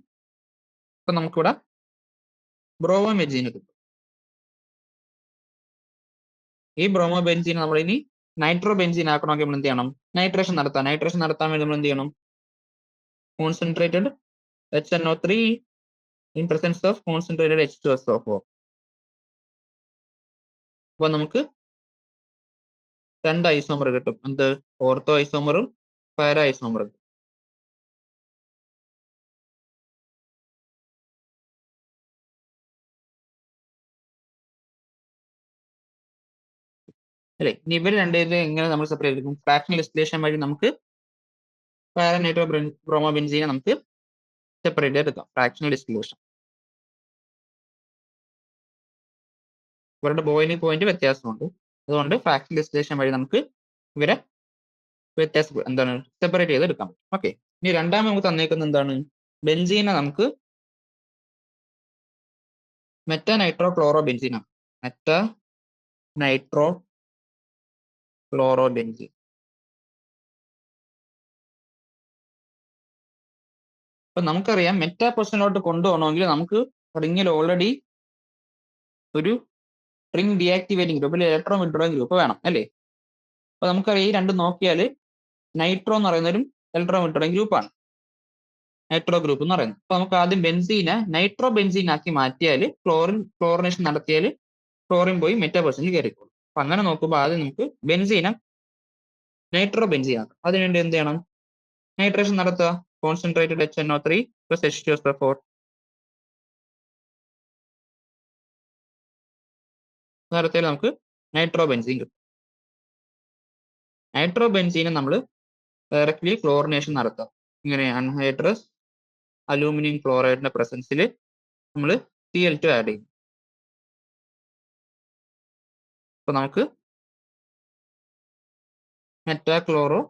അപ്പൊ നമുക്കിവിടെ ബ്രോമോ ബെൻസീൻ കിട്ടും. ഈ ബ്രോമോ ബെൻസീൻ നമ്മൾ ഇനി നൈട്രോ ബെൻസീൻ ആക്കണമെങ്കിൽ നമ്മൾ എന്ത് ചെയ്യണം? നൈട്രേഷൻ നടത്താം. നൈട്രേഷൻ നടത്താൻ വേണ്ടി നമ്മൾ എന്ത് ചെയ്യണം? Concentrated HNO3 in presence of concentrated H2SO4. അപ്പൊ നമുക്ക് 2 ഐസോമർ കിട്ടും. എന്ത്? ഓർത്തോ ഐസോമറും പാര ഐസോമറും. അല്ലെ? ഇനി ഇവർ രണ്ടുപേരും എങ്ങനെ നമ്മൾ സെപ്പറേറ്റ് എടുക്കും? ഫ്രാക്ഷണൽ ഡിസ്റ്റിലേഷൻ വഴി നമുക്ക് പാരനൈട്രോ ബ്രോമോ ബെൻസീനെ നമുക്ക് സെപ്പറേറ്റ് എടുക്കാം. Fractional distillation. ഇവരുടെ ബോയിലിംഗ് പോയിന്റ് വ്യത്യാസമുണ്ട്. അതുകൊണ്ട് ഫ്രാക്ഷണൽ ഡിസ്റ്റിലേഷൻ വഴി നമുക്ക് ഇവരെ എന്താണ് സെപ്പറേറ്റ് ചെയ്ത് എടുക്കാം. ഓക്കെ, ഇനി രണ്ടാമത് നമുക്ക് തന്നേക്കുന്നത് എന്താണ്? ബെൻസീനെ നമുക്ക് മെറ്റാ നൈട്രോ ക്ലോറോ ബെൻസീനാണ്. Meta nitro chloro benzene. അപ്പൊ നമുക്കറിയാം മെറ്റാ പൊസിഷനിലോട്ട് കൊണ്ടുപോകണമെങ്കിൽ നമുക്ക് റിങ്ങിൽ ഓൾറെഡി ഒരു റിംഗ് ഡിയാക്ടിവേറ്റിംഗ് ഗ്രൂപ്പ്, അല്ലെങ്കിൽ ഇലക്ട്രോൺ വിഡ്രോയിങ് ഗ്രൂപ്പ് വേണം, അല്ലേ? അപ്പൊ നമുക്കറിയാം ഈ രണ്ടും നോക്കിയാൽ നൈട്രോ എന്ന് പറയുന്ന ഒരു ഇലക്ട്രോൺ വിഡ്രോയിങ് ഗ്രൂപ്പാണ്, നൈട്രോ ഗ്രൂപ്പ് എന്ന് പറയുന്നത്. അപ്പൊ നമുക്ക് ആദ്യം ബെൻസീനെ നൈട്രോ ബെൻസീൻ ആക്കി മാറ്റിയാൽ ക്ലോറിനേഷൻ നടത്തിയാൽ ക്ലോറിൻ പോയി മെറ്റാ പൊസിഷനിൽ കയറിക്കോളും. അപ്പൊ അങ്ങനെ നോക്കുമ്പോൾ ആദ്യം നമുക്ക് ബെൻസീനെ നൈട്രോ ബെൻസീൻ ആക്കാം. അതിനുവേണ്ടി എന്ത് ചെയ്യണം? നൈട്രേഷൻ നടത്തുക. Concentrated HNO3 plus H2SO4. നേരത്തെ നമുക്ക് നൈട്രോ ബെൻസീൻ കിട്ടും. നൈട്രോ ബെൻസീനെ നമ്മൾ ഡയറക്ട്ലി ക്ലോറിനേഷൻ നടത്താം. ഇങ്ങനെ അൺഹൈഡ്രസ് അലൂമിനിയം ക്ലോറൈഡിന്റെ പ്രസൻസിൽ നമ്മൾ Cl2 ആഡ് ചെയ്യും. അപ്പൊ നമുക്ക് മെറ്റാനൈട്രോ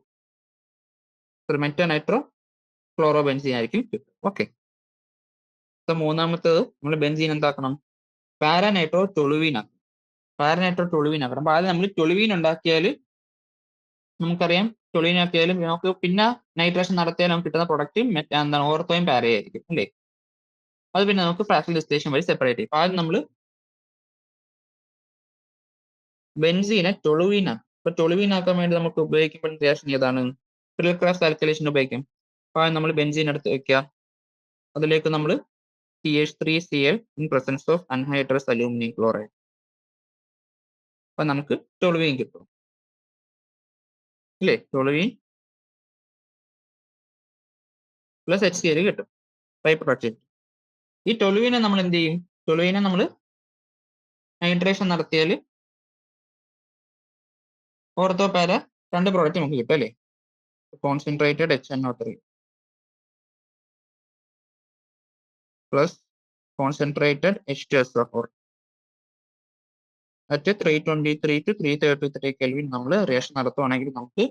ക്ലോറോ ബെൻസീൻ ആയിരിക്കും കിട്ടും. ഓക്കെ. അപ്പൊ മൂന്നാമത്തേത് നമ്മൾ ബെൻസീൻ എന്താക്കണം? പാരാനൈട്രോ ടൊളുവീൻ ആക്കണം. പാരാനൈട്രോ ടൊളുവീൻ ആക്കണം. അപ്പൊ ആദ്യം നമ്മൾ ടൊളുവീൻ ഉണ്ടാക്കിയാൽ നമുക്കറിയാം, ടൊളുവീൻ ആക്കിയാലും നമുക്ക് പിന്നെ നൈട്രേഷൻ നടത്തിയാൽ നമുക്ക് കിട്ടുന്ന പ്രൊഡക്റ്റ് എന്താണ്? ഓർത്തോയും പാരയായിരിക്കും അല്ലേ? അത് പിന്നെ നമുക്ക് ഫ്രാക്ഷൻ ഡിസ്റ്റിലേഷൻ വഴി സെപ്പറേറ്റ് ചെയ്യും. ആദ്യം നമ്മൾ ബെൻസീനെ ടൊളുവീൻ ആക്കും. അപ്പൊ ടൊളുവീൻ ആക്കാൻ വേണ്ടി നമുക്ക് ഉപയോഗിക്കുമ്പോൾ റിയാക്ഷൻ ഏതാണ്? പിൽക്രാഫ്റ്റ് ആൽക്കൈലേഷൻ ഉപയോഗിക്കും. അപ്പൊ നമ്മൾ ബെൻസീൻ എടുത്ത് വെക്കുക. അതിലേക്ക് നമ്മൾ CH3Cl in presence of anhydrous aluminium chloride. അപ്പൊ നമുക്ക് ടൊളുവീൻ കിട്ടും അല്ലേ? ടൊളുവീൻ പ്ലസ് HCl കിട്ടും ബൈ പ്രൊഡക്റ്റ്. ഈ ടൊളുവീനെ നമ്മൾ എന്ത് ചെയ്യും? ടൊളുവീനെ നമ്മൾ നൈട്രേഷൻ നടത്തിയാൽ ഓർത്തോ പാര രണ്ട് പ്രോഡക്റ്റ് നമുക്ക് കിട്ടും അല്ലേ? Concentrated HNO3 plus concentrated H2SO4 at 323 to 333 kelvin നമ്മൾ റിയാക്ഷൻ നടത്തുവാണെങ്കിൽ നമുക്ക്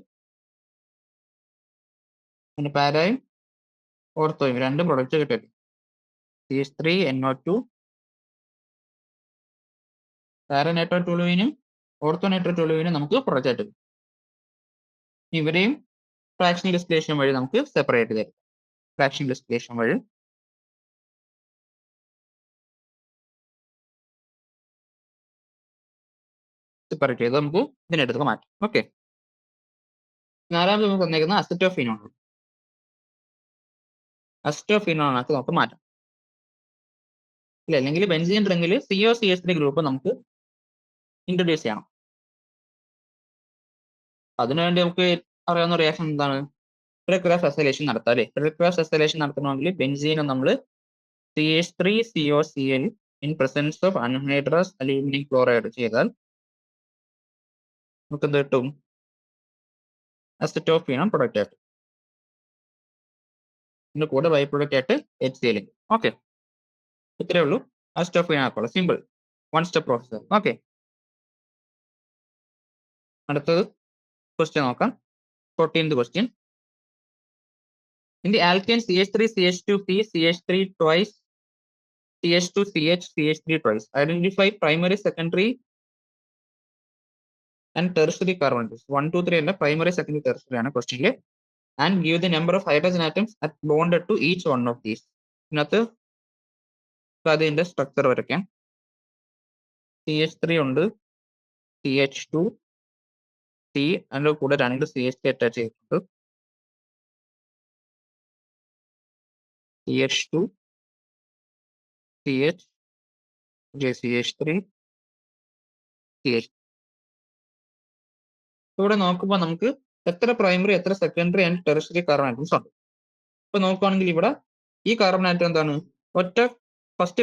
പാരയും ഓർത്തോയും രണ്ട് പ്രൊഡക്റ്റ് കിട്ടും. CH3NO2 പാരനൈട്രോ ടൊളുവീനും ഓർത്തോനൈട്രോ ടൊളുവീനും നമുക്ക് പ്രൊഡക്റ്റ് ആയിട്ട് കിട്ടും. ഇവരെയും ഫ്രാക്ഷൻ ഡിസ്റ്റിലേഷൻ വഴി നമുക്ക് സെപ്പറേറ്റ് ചെയ്ത് ഫ്രാക്ഷൻ ഡിസ്റ്റിലേഷൻ വഴി സെപ്പറേറ്റ് ചെയ്ത് നമുക്ക് ഇതിനടുത്ത് മാറ്റാം. ഓക്കെ. നാലാമത് നമുക്ക് തന്നേക്കുന്ന അസറ്റോഫിനോൺ. അസറ്റോഫിനോണാക്കി നമുക്ക് മാറ്റാം. ഇല്ല, അല്ലെങ്കിൽ ബെൻസീൻ റിംഗിൽ COCH3 ഗ്രൂപ്പ് നമുക്ക് ഇൻട്രൊഡ്യൂസ് ചെയ്യണം. അതിനുവേണ്ടി നമുക്ക് അറിയാവുന്ന റിയാക്ഷൻ എന്താണ്? പ്രിക്രാഫ് അസൈലേഷൻ നടത്താം അല്ലേ? പ്രിക്രാഫ് അസൈലേഷൻ നടത്തണമെങ്കിൽ ബെൻസീനെ നമ്മൾ CH3COCl in presence of anhydrous aluminium chloride ചെയ്താൽ നമുക്ക് എന്ത് കിട്ടും? അസറ്റോഫിനോൺ പ്രൊഡക്റ്റ് ആയിട്ട്. ഇതിന്റെ കൂടെ ബൈ പ്രൊഡക്റ്റ് ആയിട്ട് HCl. ഓക്കെ, ഇത്രയേ ഉള്ളൂ അസറ്റോഫിനോൺ ആക്കുള്ള simple one step process. Okay, അടുത്തത് ക്വസ്റ്റ്യൻ നോക്കാം. 14th question. In the alkane CH3CH2P CH3 twice CH2CH CH3 twice, identify primary, secondary and tertiary carbon atoms. 1, 2, 3 അല്ല, primary, secondary, tertiary ആണ് ക്വസ്റ്റ്യനിൽ. And give the number of hydrogen atoms at bonded to each one of these. ഇതിനകത്ത് അതിന്റെ structure വരയ്ക്കാം. CH3 ഉണ്ട്, CH2, C, അതിന്റെ കൂടെ രണ്ട് CH3 അറ്റാച്ച് ചെയ്തിട്ടുണ്ട്. CH2, CH, CH3, CH. ഇവിടെ നോക്കുമ്പോൾ നമുക്ക് എത്ര പ്രൈമറി, എത്ര secondary and tertiary carbon atoms ഉണ്ട്. ഇപ്പൊ നോക്കുവാണെങ്കിൽ ഇവിടെ ഈ കാർബൺ ആറ്റം എന്താണ്? ഒറ്റ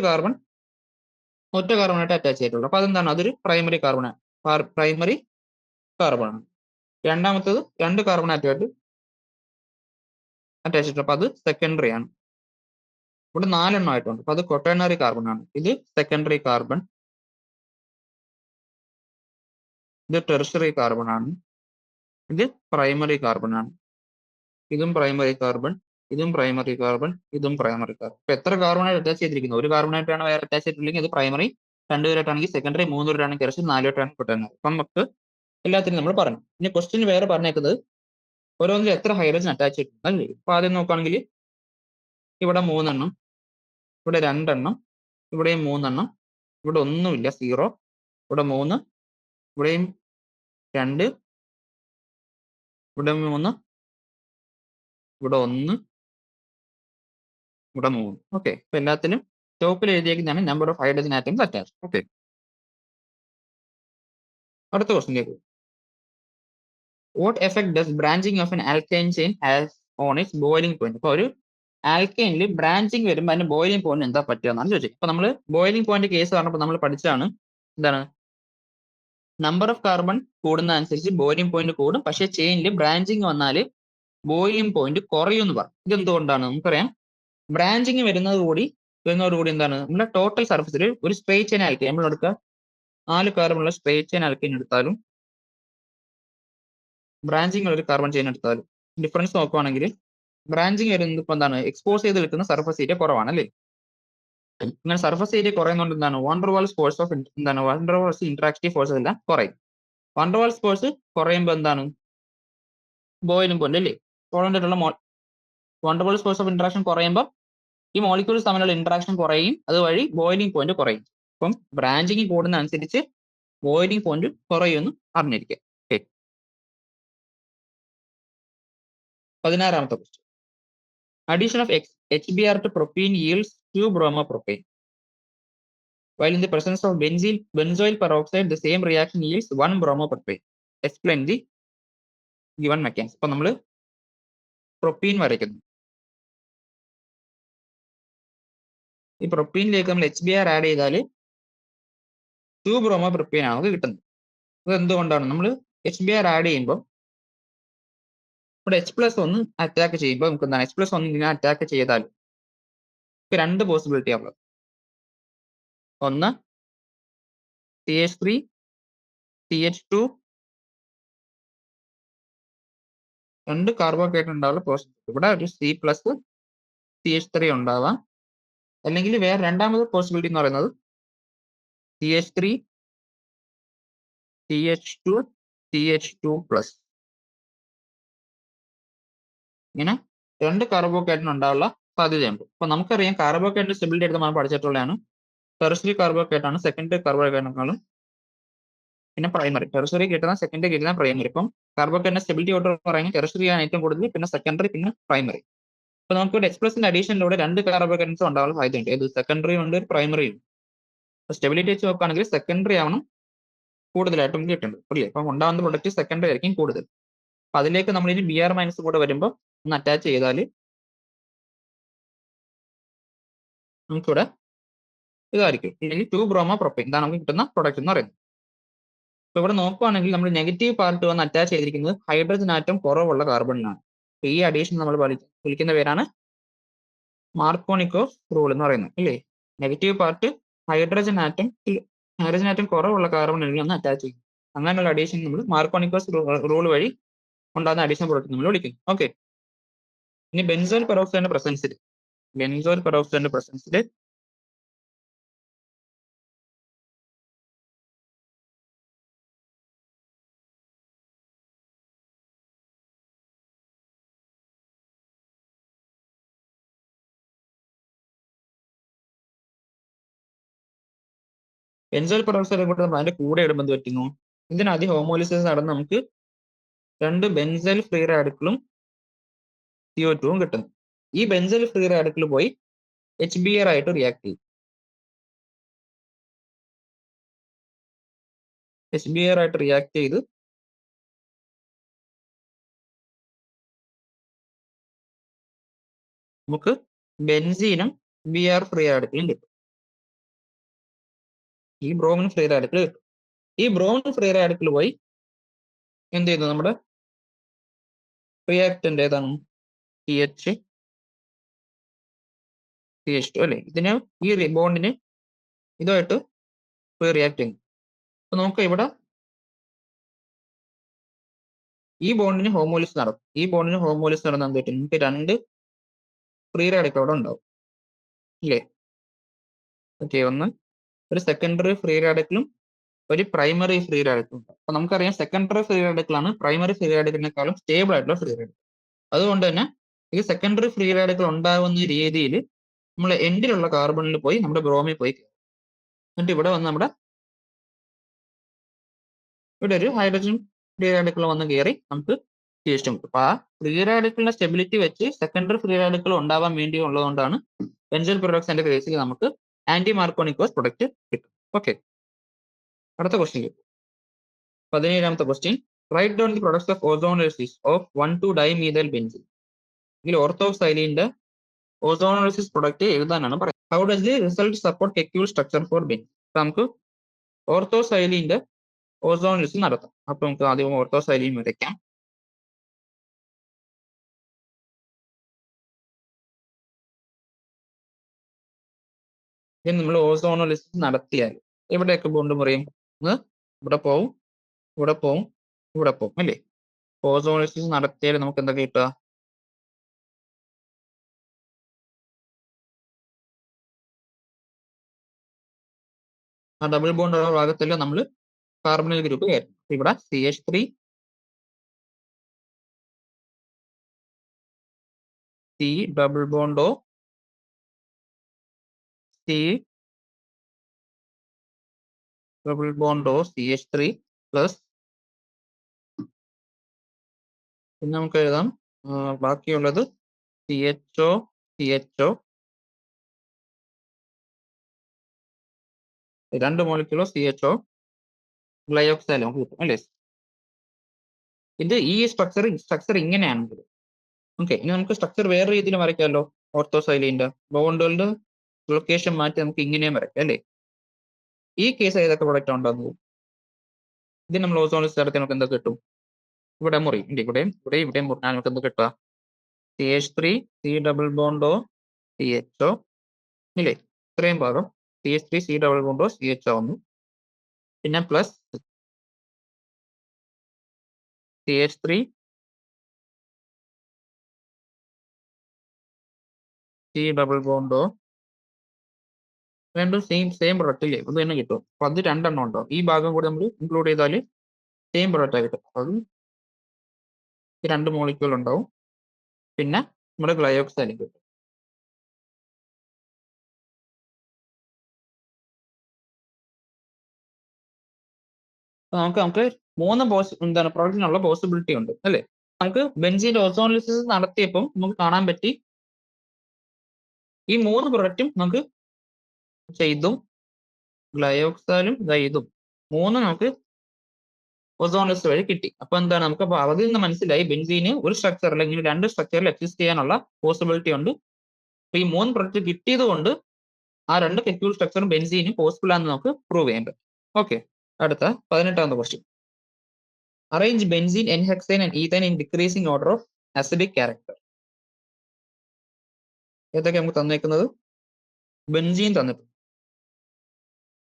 കാർബൺ ആയിട്ട് അറ്റാച്ച് ചെയ്തിട്ടുള്ളൂ. അപ്പൊ അതെന്താണ്? അതൊരു പ്രൈമറി കാർബൺ ആണ്. രണ്ടാമത്തത് രണ്ട് കാർബൺ ആറ്റമായിട്ട് അറ്റാച്ച് ചെയ്തിട്ടുള്ളൂ. അപ്പൊ അത് സെക്കൻഡറി ആണ്. ഇവിടെ 4 എണ്ണം ആയിട്ടുണ്ട്. അപ്പൊ അത് ക്വട്ടേണറി കാർബൺ ആണ്. ഇത് സെക്കൻഡറി കാർബൺ, ഇത് ടെറിഷറി കാർബൺ ആണ്, ഇത് പ്രൈമറി കാർബൺ ആണ്. ഇതും പ്രൈമറി കാർബൺ, ഇതും പ്രൈമറി കാർബൺ, ഇതും പ്രൈമറി കാർബൺ. ഇപ്പൊ എത്ര കാർബണായിട്ട് അറ്റാച്ച് ചെയ്തിരിക്കുന്നു? ഒരു കാർബണായിട്ടാണ് വേറെ അറ്റാച്ച് ചെയ്തിട്ടില്ലെങ്കിൽ അത് പ്രൈമറി, 2 പേരായിട്ടാണെങ്കിൽ സെക്കൻഡറി, 3 പേരാണെങ്കിൽ ടെറിഷറി, 4 പേരാണെങ്കിൽ ക്വട്ടേണറി. അപ്പം നമുക്ക് എല്ലാത്തിനും നമ്മൾ പറഞ്ഞു. ഇനി ക്വസ്റ്റ്യൻ വേറെ പറഞ്ഞേക്കുന്നത് ഓരോന്നിലും എത്ര ഹൈഡ്രജൻ അറ്റാച്ച് ചെയ്തിട്ടുണ്ട് അല്ലേ? അപ്പൊ ആദ്യം നോക്കുകയാണെങ്കിൽ ഇവിടെ 3 എണ്ണം, ഇവിടെ 2 എണ്ണം, ഇവിടെയും 3 എണ്ണം, ഇവിടെ ഒന്നുമില്ല 0, ഇവിടെ 3, ഇവിടെയും 2, ഇവിടെ 3, ഇവിടെ 1, ഇവിടെ 3. ഓക്കെ, അപ്പൊ എല്ലാത്തിനും ടോപ്പിൽ എഴുതിയേക്കുന്നതാണ് number of hydrogen atoms attach. Okay, അടുത്ത ക്വസ്റ്റ്യനിലേക്ക്. What effect does branching of an alkane chain has on its boiling point? അപ്പൊ ഒരു ആൽക്കൈനിൽ ബ്രാഞ്ചിങ് വരുമ്പോൾ അതിന്റെ ബോയിലിംഗ് പോയിന്റ് എന്താ പറ്റുക എന്നാണ് ചോദിച്ചത്. അപ്പൊ നമ്മൾ ബോയിലിംഗ് പോയിന്റ് കേസ് പറഞ്ഞപ്പോൾ നമ്മൾ പഠിച്ചതാണ് എന്താണ്? നമ്പർ ഓഫ് കാർബൺ കൂടുന്ന അനുസരിച്ച് ബോയിലിംഗ് പോയിന്റ് കൂടും, പക്ഷേ ചെയിനിൽ ബ്രാഞ്ചിങ് വന്നാൽ ബോയിലിംഗ് പോയിന്റ് കുറയും എന്ന് പറയും. ഇതെന്തുകൊണ്ടാണ്? നമുക്കറിയാം, ബ്രാഞ്ചിങ് വരുന്നതോടുകൂടി എന്താണ്? നമ്മുടെ ടോട്ടൽ സർഫസിൽ ഒരു സ്ട്രേറ്റ് ചെയിൻ ആൽക്കൈൻ നമ്മൾ എടുക്കുക, 4 കാർബണുള്ള സ്ട്രേറ്റ് ചെയിൻ ആൽക്കൈൻ എടുത്താലും ബ്രാഞ്ചിങ് ഉള്ള ഒരു കാർബൺ ചെയിൻ എടുത്താലും ഡിഫറൻസ് നോക്കുവാണെങ്കിൽ ബ്രാഞ്ചിങ് വരുന്നത് ഇപ്പൊ എന്താണ് എക്സ്പോസ് ചെയ്ത് നിൽക്കുന്ന സർഫസ് ഏരിയ കുറവാണ് അല്ലേ. ഇങ്ങനെ സർഫസ് ഏരിയ കുറയുന്നതുകൊണ്ട് എന്താണ് വാണ്ടർവാൾസ് ഫോഴ്സ് ഓഫ് എന്താണ് വാണ്ടർവാൾസ് ഇന്ററാക്റ്റീവ് ഫോഴ്സ് എല്ലാം കുറയും. വാണ്ടർവാൾസ് ഫോഴ്സ് കുറയുമ്പോൾ എന്താണ് ബോയിലിംഗ് പോയിന്റ് അല്ലേ. പോയിന്റായിട്ടുള്ള വാണ്ടർവാൾസ് ഫോഴ്സ് ഓഫ് ഇന്ററാക്ഷൻ കുറയുമ്പോൾ ഈ മോളിക്യൂൾസ് തമ്മിലുള്ള ഇന്ററാക്ഷൻ കുറയും, അതുവഴി ബോയിലിംഗ് പോയിന്റ് കുറയും. അപ്പം ബ്രാഞ്ചിങ് കൂടുന്ന അനുസരിച്ച് ബോയിലിംഗ് പോയിന്റ് കുറയുമെന്ന് അറിഞ്ഞിരിക്കുക. 16ാമത്തെ question. Addition of HBr to propene yields 2-bromopropane. While in the presence of benzoyl peroxide, the same reaction yields 1-bromopropane. Explain the given mechanism. അപ്പോൾ നമ്മൾ പ്രൊപ്പീൻ വരയ്ക്കുന്നു. ഈ പ്രൊപ്പീനിലേക്ക് നമ്മൾ HBr ആഡ് ചെയ്താൽ 2-bromopropane ആണ് കിട്ടുന്നത്. അത് എന്തുകൊണ്ടാണ്? നമ്മൾ HBr ആഡ് ചെയ്യുമ്പോൾ ഇവിടെ H+1 അറ്റാക്ക് ചെയ്യുമ്പോൾ നമുക്ക് എന്താണ് H+1 ഇങ്ങനെ അറ്റാക്ക് ചെയ്താൽ രണ്ട് പോസിബിലിറ്റി ആണുള്ളത്. ഒന്ന് CH3 CH2 രണ്ട് കാർബോഹൈഡ്രേറ്റ് ഉണ്ടാവുള്ള പോസിബിലിറ്റി. ഇവിടെ ഒരു C+ CH3 ഉണ്ടാവാം. അല്ലെങ്കിൽ വേറെ രണ്ടാമത്തെ പോസിബിലിറ്റി എന്ന് പറയുന്നത് CH3 CH2 CH2+. ഇങ്ങനെ രണ്ട് കാർബോഹൈഡ്രേറ്റ് ഉണ്ടാവാനുള്ള സാധ്യതയുണ്ട്. അപ്പൊ നമുക്കറിയാം കാർബോഹൈഡ്രേറ്റ് സ്റ്റെബിലിറ്റി എടുത്ത് നമ്മൾ പഠിച്ചിട്ടുള്ളതാണ്. ടെറസറി കാർബോഹൈഡ്രേറ്റ് ആണ് സെക്കൻഡറി കാർബോഹൈഡ്രേറ്റിനേക്കാളും പിന്നെ പ്രൈമറി. ടെറസറി കിട്ടുന്ന സെക്കൻഡറി കിട്ടുന്ന പ്രൈമറി. ഇപ്പം കാർബോഹൈഡ്രേറ്റ് സ്റ്റെബിലിറ്റി ഓർഡർ പറയുന്നത് ടെറസറി ആണ് ഏറ്റവും കൂടുതൽ, പിന്നെ സെക്കൻഡറി, പിന്നെ പ്രൈമറി. അപ്പൊ നമുക്ക് H+ന്റെ അഡീഷനിലൂടെ രണ്ട് കാർബോഹൈഡ്രേറ്റ്സ് ഉണ്ടാവാനുള്ള സാധ്യതയുണ്ട്. ഏത് സെക്കൻഡറിയും ഉണ്ട്, പ്രൈമറിയും. സ്റ്റെബിലിറ്റി വെച്ച് നോക്കുകയാണെങ്കിൽ സെക്കൻഡറി ആവണം കൂടുതലായിട്ടും കിട്ടുന്നത് അല്ലേ. അപ്പം ഉണ്ടാകുന്ന പ്രൊഡക്റ്റ് സെക്കൻഡറി ആയിരിക്കും കൂടുതൽ. അപ്പൊ അതിലേക്ക് നമ്മൾ ഇനി Br- കൂടെ വരുമ്പോൾ ഒന്ന് അറ്റാച്ച് ചെയ്താൽ നമുക്കിവിടെ ഇതായിരിക്കും, ഇല്ലെങ്കിൽ 2-bromopropane. ഇതാണ് നമുക്ക് കിട്ടുന്ന പ്രൊഡക്റ്റ് എന്ന് പറയുന്നത്. അപ്പൊ ഇവിടെ നോക്കുകയാണെങ്കിൽ നമ്മൾ നെഗറ്റീവ് പാർട്ട് വന്ന് അറ്റാച്ച് ചെയ്തിരിക്കുന്നത് ഹൈഡ്രജൻ ആറ്റം കുറവുള്ള കാർബണിനാണ്. ഈ അഡീഷൻ നമ്മൾ വിളിക്കുന്ന പേരാണ് മാർക്കോണിക്കോസ് റൂൾ എന്ന് പറയുന്നത് അല്ലേ. നെഗറ്റീവ് പാർട്ട് ഹൈഡ്രജൻ ആറ്റം കുറവുള്ള കാർബണിൽ ഒന്ന് അറ്റാച്ച് ചെയ്യും. അങ്ങനെയുള്ള അഡീഷൻ നമ്മൾ മാർക്കോണിക്കോസ് റൂൾ വഴി ഉണ്ടാകുന്ന അഡീഷൻ പ്രൊഡക്റ്റ് നമ്മൾ വിളിക്കും. ഓക്കെ. ഇനി ബെൻസോയിൽ പെറോക്സൈഡിന്റെ പ്രസൻസിൽ ബെൻസോയിൽ പെറോക്സൈഡ് കൂടെ അതിന്റെ കൂടെ ഇടുമ്പോൾ എന്ത് പറ്റുന്നു? ഇതിനാദ്യം ഹോമോലിസിസ് നടന്ന് നമുക്ക് രണ്ട് ബെൻസൈൽ ഫ്രീ റാഡിക്കലും CO2 കിട്ടുന്നു. ഈ ബെൻസൈൽ ഫ്രീ റാഡിക്കൽ പോയി HBr ആയിട്ട് റിയാക്ട് ചെയ്യും. HBr ആയിട്ട് റിയാക്ട് ചെയ്ത് നമുക്ക് ബെൻസീനും Br ഫ്രീ റാഡിക്കലും കിട്ടും. ഈ ബ്രോമിൻ ഫ്രീ റാഡിക്കൽ കിട്ടും. ഈ ബ്രോമിൻ ഫ്രീ റാഡിക്കൽ പോയി എന്ത് ചെയ്യുന്നു? നമ്മുടെ റിയാക്ടന്റ് ഏതാണ്? CH2 അല്ലേ. ഇതിന് ഈ ബോണ്ടിന് ഇതുമായിട്ട് പോയി റിയാക്ട് ചെയ്യുന്നു. അപ്പൊ നമുക്ക് ഇവിടെ ഈ ബോണ്ടിന് ഹോമോലിസ് നടക്കും. ഈ ബോണ്ടിന് ഹോമോലിസ് നടന്ന എന്ത് പറ്റും? നമുക്ക് രണ്ട് ഫ്രീ റാഡിക്കൽ അവിടെ ഉണ്ടാവും ഇല്ലേ. ഓക്കെ. ഒന്ന് ഒരു സെക്കൻഡറി ഫ്രീ റാഡിക്കലും ഒരു പ്രൈമറി ഫ്രീ റാഡിക്കലും. അപ്പൊ നമുക്കറിയാം സെക്കൻഡറി ഫ്രീ റാഡിക്കലാണ് പ്രൈമറി ഫ്രീ റാഡിക്കലിനേക്കാളും സ്റ്റേബിൾ ആയിട്ടുള്ള ഫ്രീ റാഡിക്കൽ. അതുകൊണ്ട് തന്നെ ഈ സെക്കൻഡറി ഫ്രീ റാഡിക്കൽ ഉണ്ടാകുന്ന രീതിയിൽ നമ്മൾ എൻഡിലുള്ള കാർബണിൽ പോയി നമ്മുടെ ബ്രോമിൽ പോയി എന്നിട്ട് ഇവിടെ വന്ന് ഇവിടെ ഒരു ഹൈഡ്രജൻ ഫ്രീ റാഡിക്കൽ വന്ന് കയറി നമുക്ക് CH2 കിട്ടും. അപ്പൊ ആ ഫ്രീ റാഡിക്കലിന്റെ സ്റ്റെബിലിറ്റി വെച്ച് സെക്കൻഡറി ഫ്രീ റാഡിക്കൽ ഉണ്ടാവാൻ വേണ്ടി ഉള്ളതുകൊണ്ടാണ് ബെൻസോയിൽ പെറോക്സൈഡിന്റെ കേസിൽ നമുക്ക് ആന്റി മാർക്കോണിക്കോസ് പ്രൊഡക്റ്റ് കിട്ടും. ഓക്കെ. അടുത്ത ക്വസ്റ്റ്യൻ. 17ാമത്തെ question. Write down the products of ozonolysis of 1,2-dimethyl benzene. ഇതിൽ ഓർത്തോസൈലീന്റെ ഓസോണോലിസിസ് പ്രൊഡക്റ്റ് എഴുതാനാണ് പറയുന്നത്. How does the result support Kekule structure for benzene? നമുക്ക് ഓർത്തോസൈലീന്റെ ഓസോണോലിസിസ് നടത്താം. അപ്പൊ നമുക്ക് ആദ്യം ഓർത്തോസൈലീൻ വരയ്ക്കാം. ഇനി നമ്മൾ ഓസോണോലിസിസ് നടത്തിയാൽ എവിടെയൊക്കെ ബോണ്ട് മുറിയും? ഇവിടെ പോവും, ഇവിടെ പോവും, ഇവിടെ പോവും അല്ലേ? ഓസോളിസിസ് നടത്തിയാൽ നമുക്ക് എന്തൊക്കെ കിട്ടുക? ആ ഡബിൾ ബോണ്ട് ഉള്ള ഭാഗത്തിൽ നമ്മൾ കാർബണിൽ ഗ്രൂപ്പ് കയറ്റും. ഇവിടെ CH3 C ഡബിൾ ബോണ്ടോ C ഡബിൾ ബോണ്ടോ CH3 പ്ലസ് പിന്നെ നമുക്ക് എഴുതാം ബാക്കിയുള്ളത് CHO രണ്ട് മോളിക്യൂളോ CHO ഗ്ലയോക്സൈൽ നമുക്ക് കിട്ടും അല്ലേ? ഇത് ഈ സ്ട്രക്ചർ ഇങ്ങനെയാണെങ്കിൽ ഓക്കെ. ഇനി നമുക്ക് സ്ട്രക്ചർ വേറെ രീതിയിൽ വരയ്ക്കാമല്ലോ. ഓർത്തോസൈലിന്റെ ബോണ്ടുകളുടെ ലൊക്കേഷൻ മാറ്റി നമുക്ക് ഇങ്ങനെയും വരയ്ക്കാം അല്ലേ? ഈ കേസ് ഏതൊക്കെ പ്രൊഡക്റ്റ് ഉണ്ടാകുന്നത്? ഇത് നമ്മൾ ഓസോണിൽ ചേർത്ത് നമുക്ക് എന്തൊക്കെ കിട്ടും? ഇവിടെ മുറി ഇവിടെയും മുറിഞ്ഞാൽ നമുക്ക് എന്ത് കിട്ടുക? CH3 C ഡബിൾ ബോണ്ടോ CHO ഇല്ലേ? ഇത്രയും ഭാഗം CH3 C ഡബിൾ ബോണ്ടോ CHO വന്നു. പിന്നെ പ്ലസ് CH3 C ഡബിൾ ബോണ്ടോ രണ്ടും സെയിം പ്രൊഡക്റ്റ് ഇല്ലേ? അത് തന്നെ കിട്ടും. അപ്പൊ അത് രണ്ടെണ്ണം ഉണ്ടോ? ഈ ഭാഗം കൂടി നമ്മൾ ഇൻക്ലൂഡ് ചെയ്താൽ സെയിം പ്രൊഡക്റ്റ് കിട്ടും. അത് ഈ രണ്ട് മോളിക്യൂൾ ഉണ്ടാവും. പിന്നെ നമ്മുടെ ഗ്ലയോക്സൈലും കിട്ടും. നമുക്ക് മൂന്ന് പ്രൊഡക്റ്റിനുള്ള പോസിബിലിറ്റി ഉണ്ട് അല്ലേ? നമുക്ക് ബെൻസീന്റെ ഓസോണിലിസിസ് നടത്തിയപ്പോൾ നമുക്ക് കാണാൻ പറ്റി ഈ മൂന്ന് പ്രൊഡക്റ്റും നമുക്ക് ഇതും ഗ്ലയോക്സൈലും ഇതും മൂന്നും നമുക്ക് ഓസോണിലിസിസ് വഴി കിട്ടി. അപ്പൊ എന്താണ് നമുക്ക് അതിൽ നിന്ന് മനസ്സിലായി ബെൻസീന് ഒരു സ്ട്രക്ചർ അല്ലെങ്കിൽ രണ്ട് സ്ട്രക്ചറിൽ എക്സിസ്റ്റ് ചെയ്യാനുള്ള പോസിബിലിറ്റി ഉണ്ട്. അപ്പൊ ഈ മൂന്ന് പ്രൊഡക്റ്റ് കിട്ടിയത് കൊണ്ട് ആ രണ്ട് കെമിക്കൽ സ്ട്രക്ചറും ബെൻസീന് പോസിബിൾ ആണെന്ന് നമുക്ക് പ്രൂവ് ചെയ്യാൻ പറ്റും. ഓക്കെ, അടുത്ത 18ാമത്തെ question. Arrange benzene, N-hexane and ethane in decreasing order of acidic character. ഏതൊക്കെ നമുക്ക് തന്നേക്കുന്നത്? ബെൻസീൻ തന്നിട്ടുണ്ട്,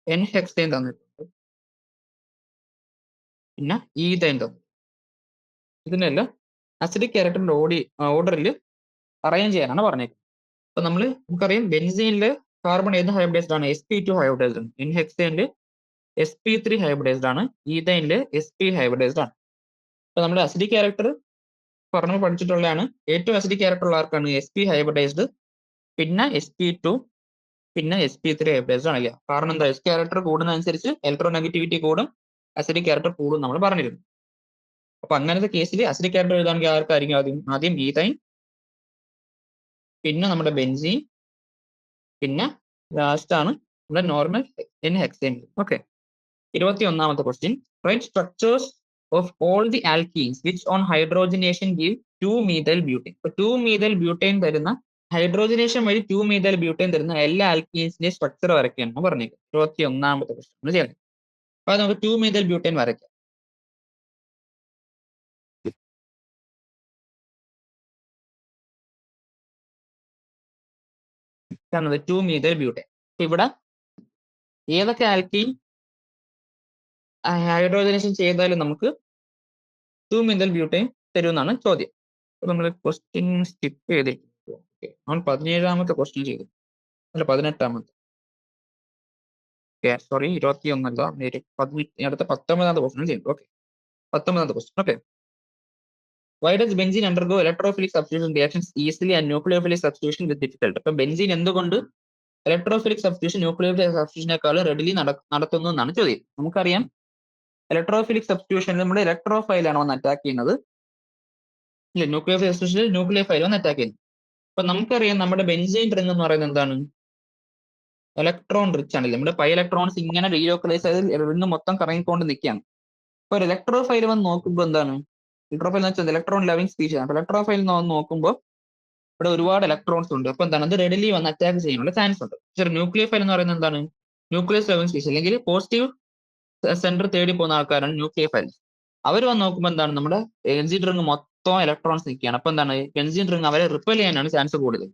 N-hexane തന്നിട്ടുണ്ട്, പിന്നെ ഈഥൈൻ തന്നിട്ടുണ്ട്. ഇതിനെല്ലാം അസിഡിക് ക്യാരക്ടറിന്റെ ഓർഡറിൽ അറേഞ്ച് ചെയ്യാനാണ് പറഞ്ഞേക്കുന്നത്. അപ്പൊ നമുക്കറിയാം ബെൻസീനിൽ കാർബൺ ഏത് ഹൈബ്രിഡൈസ്ഡ് ആണ്? sp2 ഹൈബ്രിഡൈസ്ഡ് ആണ്. N-hexaneൽ sp3 ഹൈബ്രിഡൈസ്ഡ് ആണ്. ഈഥൈനിൽ sp ഹൈബ്രിഡൈസ്ഡ് ആണ്. അപ്പൊ നമ്മുടെ അസിഡിക് ക്യാരക്ടർ പഠിച്ചിട്ടുള്ളതാണ്. ഏറ്റവും അസിഡിക് ക്യാരക്ടർ ഉള്ള ആർക്കാണ്? sp ഹൈബ്രിഡൈസ്ഡ്, പിന്നെ sp2, പിന്നെ sp3 ഹൈബ്രിഡൈസ്ഡ് ആണല്ലേ? കാരണം എന്താ? s ക്യാരക്ടർ കൂടുന്നതനുസരിച്ച് ഇലക്ട്രോനെഗറ്റിവിറ്റി കൂടും, അസിഡിക് ക്യാരക്ടർ കൂടും നമ്മൾ പറഞ്ഞിരുന്നു. അപ്പൊ അങ്ങനത്തെ കേസിൽ അസിഡിക് ക്യാരക്ടർ എഴുതാണെങ്കിൽ ആർക്കായിരിക്കും? ആദ്യം ഈഥൈൻ, പിന്നെ നമ്മുടെ ബെൻസീൻ, പിന്നെ ലാസ്റ്റ് ആണ് നമ്മുടെ നോർമൽ N-hexane. ഓക്കെ, 21ാമത്തെ question. Write structures of all the alkenes which on hydrogenation give 2-methyl butane. ഇപ്പൊ 2-methyl butane തരുന്ന ഹൈഡ്രോജനേഷൻ വഴി 2-methyl butane തരുന്ന എല്ലാ ആൽക്കീൻസിന്റെ സ്ട്രക്ചർ വരയ്ക്കാനാണ് പറഞ്ഞേക്കുന്നത്. 21ാമത്തെ ക്വസ്റ്റ്യൻ ചെയ്യണം. അപ്പൊ നമുക്ക് 2-methyl butane വരയ്ക്കാം. കാണുന്നത് 2-methyl butane. ഇവിടെ ഏതൊക്കെ ആൽക്കീൻ ഹൈഡ്രോജനേഷൻ ചെയ്താലും നമുക്ക് 2-methyl butane തരുമെന്നാണ് ചോദ്യം. അപ്പൊ നമ്മൾ ക്വസ്റ്റ്യൻ സ്കിപ്പ് ചെയ്തിട്ട് നമ്മൾ 17ാമത്തെ ക്വസ്റ്റ്യൻ ചെയ്തു, അല്ല 18ാമത്തെ, സോറി 21അല്ല, അടുത്ത 19ാമത്തെ ക്വസ്റ്റ്യൻ ചെയ്തു. ഓക്കെ, 19ാമത്തെ question. Okay, why does benzene undergo electrophilic substitution reactions easily and nucleophilic substitution with difficult? അപ്പൊ ബെൻസീൻ എന്തുകൊണ്ട് ഇലക്ട്രോഫിലിക് സബ്സ്റ്റിറ്റ്യൂഷൻ ന്യൂക്ലിയോഫിലിക് സബ്സ്റ്റിറ്റ്യൂഷനേക്കാൾ റെഡിലി നടത്തുന്നു എന്നാണ് ചോദ്യം. നമുക്കറിയാം ഇലക്ട്രോഫിലിക് സബ്സ്റ്റിറ്റ്യൂഷനിൽ നമ്മുടെ ഇലക്ട്രോഫൈലാണ് വന്ന് അറ്റാക്ക് ചെയ്യുന്നത്, ഇല്ല ന്യൂക്ലിയോഫിലിക് സബ്സ്റ്റിറ്റ്യൂഷനിൽ ന്യൂക്ലിയോഫൈൽ വന്ന് അറ്റാക്ക് ചെയ്യുന്നത്. അപ്പൊ നമുക്കറിയാം നമ്മുടെ ബെൻസീൻ റിംഗ് എന്ന് പറയുന്നത് എന്താണ്? ഇലക്ട്രോൺ റിച്ച് ആണല്ലേ? നമ്മുടെ പൈ ഇലക്ട്രോൺസ് ഇങ്ങനെ ഡീലോക്കലൈസ് ചെയ്ത് റിംഗ് മൊത്തം കറങ്ങിക്കൊണ്ട് നിൽക്കുകയാണ്. അപ്പൊ ഒരു ഇലക്ട്രോഫൈൽ വന്ന് നോക്കുമ്പോൾ എന്താണ്? ഇലക്ട്രോഫൈൽ എന്ന് വെച്ചാൽ ഇലക്ട്രോൺ ലവിംഗ് സ്പീഷീസ് ആണ്. ഇലക്ട്രോഫൈൽ നോക്കുമ്പോൾ ഇവിടെ ഒരുപാട് ഇലക്ട്രോൺസ് ഉണ്ട്. അപ്പൊ എന്താണ്? അത് റെഡിലി വന്ന് അറ്റാക്ക് ചെയ്യാനുള്ള ചാൻസ് ഉണ്ട്. പക്ഷേ ന്യൂക്ലിയോഫൈൽ എന്ന് പറയുന്നത് എന്താണ്? ന്യൂക്ലിയസ് ലവിംഗ് സ്പീഷീസ് അല്ലെങ്കിൽ പോസിറ്റീവ് സെന്റർ തേടി പോകുന്ന ആൾക്കാരാണ് ന്യൂക്ലിയോഫൈൽ. അവർ വന്ന് നോക്കുമ്പോൾ എന്താണ്? നമ്മുടെ ബെൻസീൻ റിംഗ് മൊത്തം ഇലക്ട്രോൺസ് നിൽക്കുകയാണ്. അപ്പൊ എന്താണ്? ബെൻസീൻ റിംഗ് അവരെ റിപ്പൽ ചെയ്യാനാണ് ചാൻസ് കൂടുതൽ.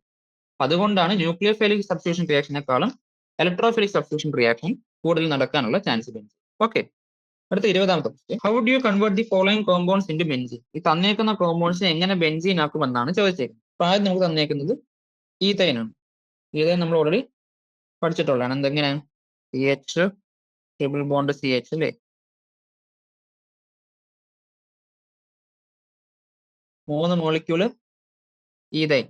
അതുകൊണ്ടാണ് ന്യൂക്ലിയോഫിലിക് സബ്സ്റ്റിറ്റ്യൂഷൻ റിയാക്ഷനേക്കാളും ഇലക്ട്രോഫിലിക് സബ്സ്റ്റിറ്റ്യൂഷൻ റിയാക്ഷൻ കൂടുതൽ നടക്കാനുള്ള ചാൻസ് ബെൻസീൻ. ഓക്കെ, അടുത്ത 20ാമത്തെ question. How do you convert the following compounds into benzene? ഈ തന്നേക്കുന്ന കോമ്പൗണ്ട്സിനെ എങ്ങനെ ബെൻസീൻ ആക്കുമെന്നാണ് ചോദിച്ചേക്കുന്നത്. അപ്പൊ ആദ്യം നമുക്ക് തന്നേക്കുന്നത് ഈതൈനാണ്. ഈതൈൻ നമ്മൾ ഓൾറെഡി പഠിച്ചിട്ടുള്ളതാണ്. എന്തെങ്ങനെയാണ് CH ട്രിപ്പിൾ ബോണ്ട് CH അല്ലേ, 3 മോളിക്യൂള് ഈതൈൻ.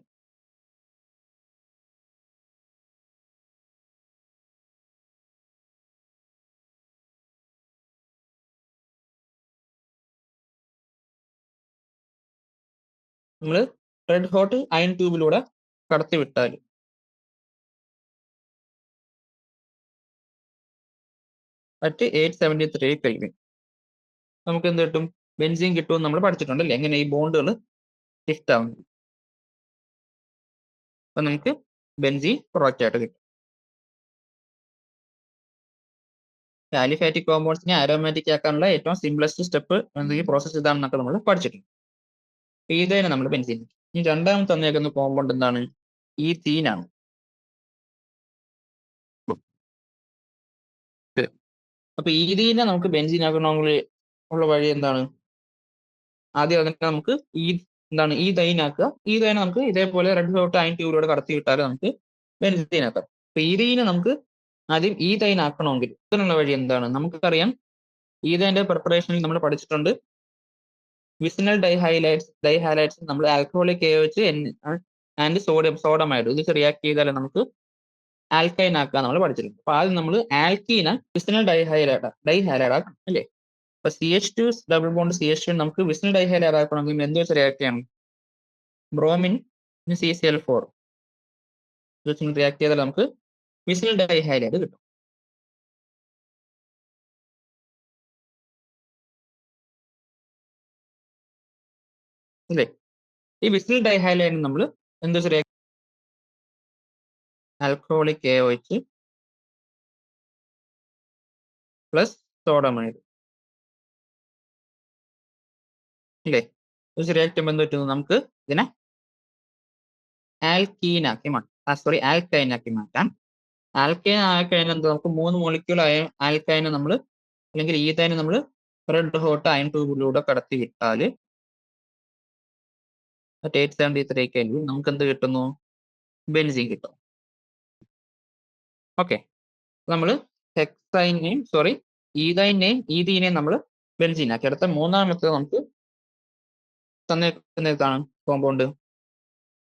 നമ്മൾ റെഡ് ഹോട്ട് അയൺ ട്യൂബിലൂടെ കടത്തി വിട്ടാൽ അറ്റ് 873 കെൽവിൻ നമുക്ക് എന്ത് കിട്ടും? ബെൻസീൻ കിട്ടുമെന്ന് നമ്മൾ പഠിച്ചിട്ടുണ്ടല്ലേ, എങ്ങനെ ഈ ബോണ്ടുകൾ ഷിഫ്റ്റ് ആവുന്നത്. അപ്പൊ നമുക്ക് ബെൻസീൻ പ്രൊഡക്റ്റ് ആയിട്ട് കിട്ടും. ആലിഫാറ്റിക് കോമ്പൗണ്ട്സിനെ ആരോമാറ്റിക് ആക്കാനുള്ള ഏറ്റവും സിംപ്ലസ്റ്റ് സ്റ്റെപ്പ് എന്തെങ്കിലും പ്രോസസ് ഇതാണെന്നൊക്കെ നമ്മൾ പഠിച്ചിട്ടുണ്ട്. ഈതൈനെ നമ്മൾ ബെൻസീൻ. ഇനി രണ്ടാമത് തന്നേക്കുന്ന കോമ്പൗണ്ട് എന്താണ്? ഈത്തീനാണ്. അപ്പൊ ഈതീനെ നമുക്ക് ബെൻസീൻ ആക്കണമെങ്കിൽ ഉള്ള വഴി എന്താണ്? ആദ്യം അതിനെ നമുക്ക് എന്താണ് ഈതൈൻ ആക്കുക. ഈതൈനെ നമുക്ക് ഇതേപോലെ റെഡ് ഹോട്ട് അയൺ ട്യൂബിലൂടെ കടത്തി വിട്ടാൽ നമുക്ക് ബെൻസീൻ ആക്കാം. അപ്പൊ ഈതീനെ നമുക്ക് ആദ്യം ഈതൈൻ ആക്കണമെങ്കിൽ ഇതിനുള്ള വഴി എന്താണ്? നമുക്കറിയാം ഈതൈന്റെ പ്രിപ്പറേഷനിൽ നമ്മൾ പഠിച്ചിട്ടുണ്ട്. വിസിനൽ ഡൈഹാലൈറ്റ്സ് നമ്മൾ ആൽക്കഹോളിക് AOH ആൻഡ് സോഡമൈഡ് ഇത് റിയാക്ട് ചെയ്താൽ നമുക്ക് ആൽക്കൈൻ ആക്കാൻ നമ്മൾ പഠിച്ചിട്ടുണ്ട്. അപ്പൊ ആദ്യം നമ്മൾ ആൽക്കീന വിസിനൽ ഡൈഹാലൈഡ് ആക്കണം അല്ലേ. അപ്പൊ CH2 ഡബിൾ ബോണ്ട് CH2 നമുക്ക് വിസിനൽ ഡൈഹാലൈഡ് ആക്കണമെങ്കിൽ എന്ത് വെച്ച് റിയാക്ട് ചെയ്യണം? ബ്രോമിൻ CCl4 റിയാക്ട് ചെയ്താൽ നമുക്ക് വിസിനൽ ഡൈഹാലൈഡ് കിട്ടും അല്ലേ. ഈ വിസിനൽ ഡൈഹാലൈഡ് നമ്മൾ എന്ത് വെച്ച് റിയാക്ട്? ആൽക്കഹോളിക് AOH പ്ലസ് സോഡമൈഡ് അല്ലേ. റിയാക്ട് ചെയ്യുമ്പോൾ എന്ത് പറ്റുന്നു? നമുക്ക് ഇതിനെ ആൽക്കൈനാക്കി മാറ്റാം. ആൽക്കൈൻ ആയിക്കഴിഞ്ഞാൽ എന്താ? നമുക്ക് 3 മോളിക്യൂൾ ആയ ആൽക്കൈനെ നമ്മൾ അല്ലെങ്കിൽ ഈതൈനെ നമ്മൾ റെഡ് ഹോട്ട് അയൺ ട്യൂബിലൂടെ കടത്തി വിട്ടാൽ 873 കെൽവിൻ നമുക്ക് എന്ത് കിട്ടുന്നു? ബെൻസീൻ കിട്ടും. ഓക്കെ, നമ്മൾ ഈതൈനെയും ഈതീനെയും നമ്മൾ ബെൻസീൻ ആക്കി. അടുത്ത മൂന്നാമത്തെ നമുക്ക് തന്നേക്കുന്ന കോമ്പൗണ്ട്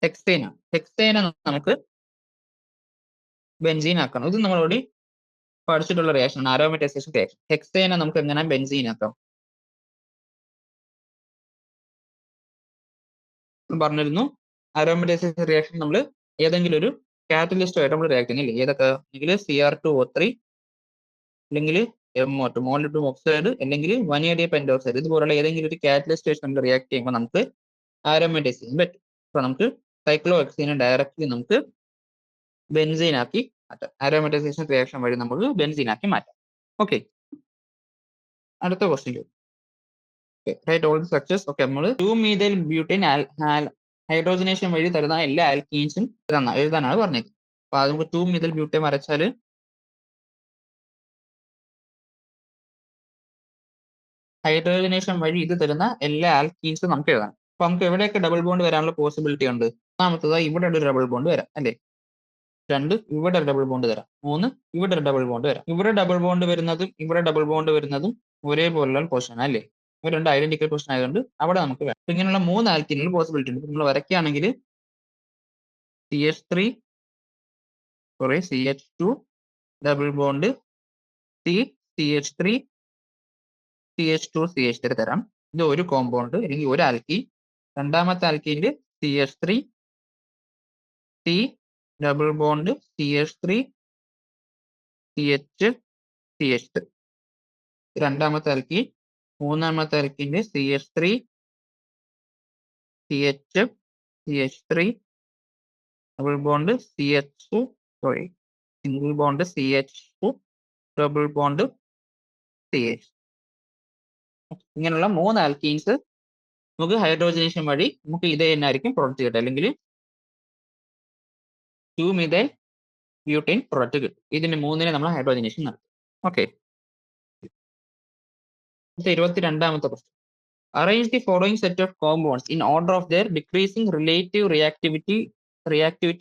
ഹെക്സേനാണ്. ഹെക്സേനെ നമുക്ക് ബെൻസീൻ ആക്കണം. ഇത് നമ്മളോട് പഠിച്ചിട്ടുള്ള റിയാക്ഷൻ, ആരോമാറ്റൈസേഷൻ റിയാക്ഷൻ. ഹെക്സേനെ നമുക്ക് എങ്ങനെ ബെൻസീൻ ആക്കാം പറഞ്ഞിരുന്നു. ആരോമാറ്റൈസേഷൻ റിയാക്ഷൻ നമ്മൾ ഏതെങ്കിലും ഒരു കാറ്റലിസ്റ്റുമായിട്ട് നമ്മൾ റിയാക്ട് ചെയ്യുന്നില്ലേ, ഏതൊക്കെ? അല്ലെങ്കിൽ Cr2O3 അല്ലെങ്കിൽ MO2 മോളിബ്ഡനം ഓക്സൈഡ് അല്ലെങ്കിൽ വനേഡിയം പെന്റോക്സൈഡ് ഇതുപോലുള്ള ഏതെങ്കിലും ഒരു കാറ്റലിസ്റ്റ് വെച്ച് നമ്മൾ റിയാക്ട് ചെയ്യുമ്പോൾ നമുക്ക് ആരോമാറ്റൈസ് ചെയ്യാൻ പറ്റും. അപ്പൊ നമുക്ക് സൈക്ലോഹെക്സീനെ ഡയറക്റ്റ്ലി നമുക്ക് ബെൻസീൻ ആക്കി മാറ്റാം. ആരോമാറ്റൈസേഷൻ റിയാക്ഷൻ വഴി നമുക്ക് ബെൻസീൻ ആക്കി മാറ്റാം. ഓക്കെ, അടുത്ത question. Write all structures. Okay, നമ്മൾ 2-methyl butane ഹൈഡ്രോജനേഷൻ വഴി തരുന്ന എല്ലാ ആൽക്കീൻസും എഴുതാനാണ് പറഞ്ഞേക്കുന്നത്. അപ്പൊ അത് നമുക്ക് 2-methyl butane വരച്ചാൽ ഹൈഡ്രോജനേഷൻ വഴി ഇത് തരുന്ന എല്ലാ ആൽക്കീൻസും നമുക്ക് എഴുതാം. അപ്പൊ നമുക്ക് എവിടെയൊക്കെ ഡബിൾ ബോണ്ട് വരാനുള്ള പോസിബിലിറ്റി ഉണ്ട്? ഒന്നാമത്തത് ഇവിടെ ഒരു ഡബിൾ ബോണ്ട് വരാം അല്ലേ. 2 ഇവിടെ ഒരു ഡബിൾ ബോണ്ട് തരാം. 3 ഇവിടെ ഒരു ഡബിൾ ബോണ്ട് വരാം. ഇവിടെ ഡബിൾ ബോണ്ട് വരുന്നതും ഇവിടെ ഡബിൾ ബോണ്ട് വരുന്നതും ഒരേപോലുള്ള പൊസിഷൻ അല്ലേ. ഇവ രണ്ട് ഐഡന്റിക്കൽ പൊസിഷൻ ആയതുകൊണ്ട് അവിടെ നമുക്ക് വേണം. ഇങ്ങനെയുള്ള 3 ആൽക്കീനുകൾ പോസിബിലിറ്റി ഉണ്ട്. നമ്മൾ വരയ്ക്കുകയാണെങ്കിൽ CH2 double bond CH3 CH2 CH3 തരാം. ഇത് ഒരു കോമ്പൗണ്ട് അല്ലെങ്കിൽ ഒരു ആൽക്കീൻ. രണ്ടാമത്തെ ആൽക്കീനിൽ CH3 C double bond CH3 CH3 രണ്ടാമത്തെ ആൽക്കീൻ. മൂന്നാമത്തെ ആൽക്കീനിൽ CH3 CH3 double bond single bond CH2 double bond CH. ഇങ്ങനെയുള്ള 3 ആൽക്കീൻസ് നമുക്ക് ഹൈഡ്രോജനേഷൻ വഴി നമുക്ക് ഇത് തന്നെ ആയിരിക്കും പ്രൊഡക്റ്റ് കിട്ടുക, അല്ലെങ്കിൽ 2-methyl butane പ്രൊഡക്റ്റ് കിട്ടും. ഇതിന് 3നെ നമ്മൾ ഹൈഡ്രോജനേഷൻ നടത്തും. ഓക്കെ, 22ാമത്തെ question. Arrange the following set of compounds in order of their decreasing relative reactivity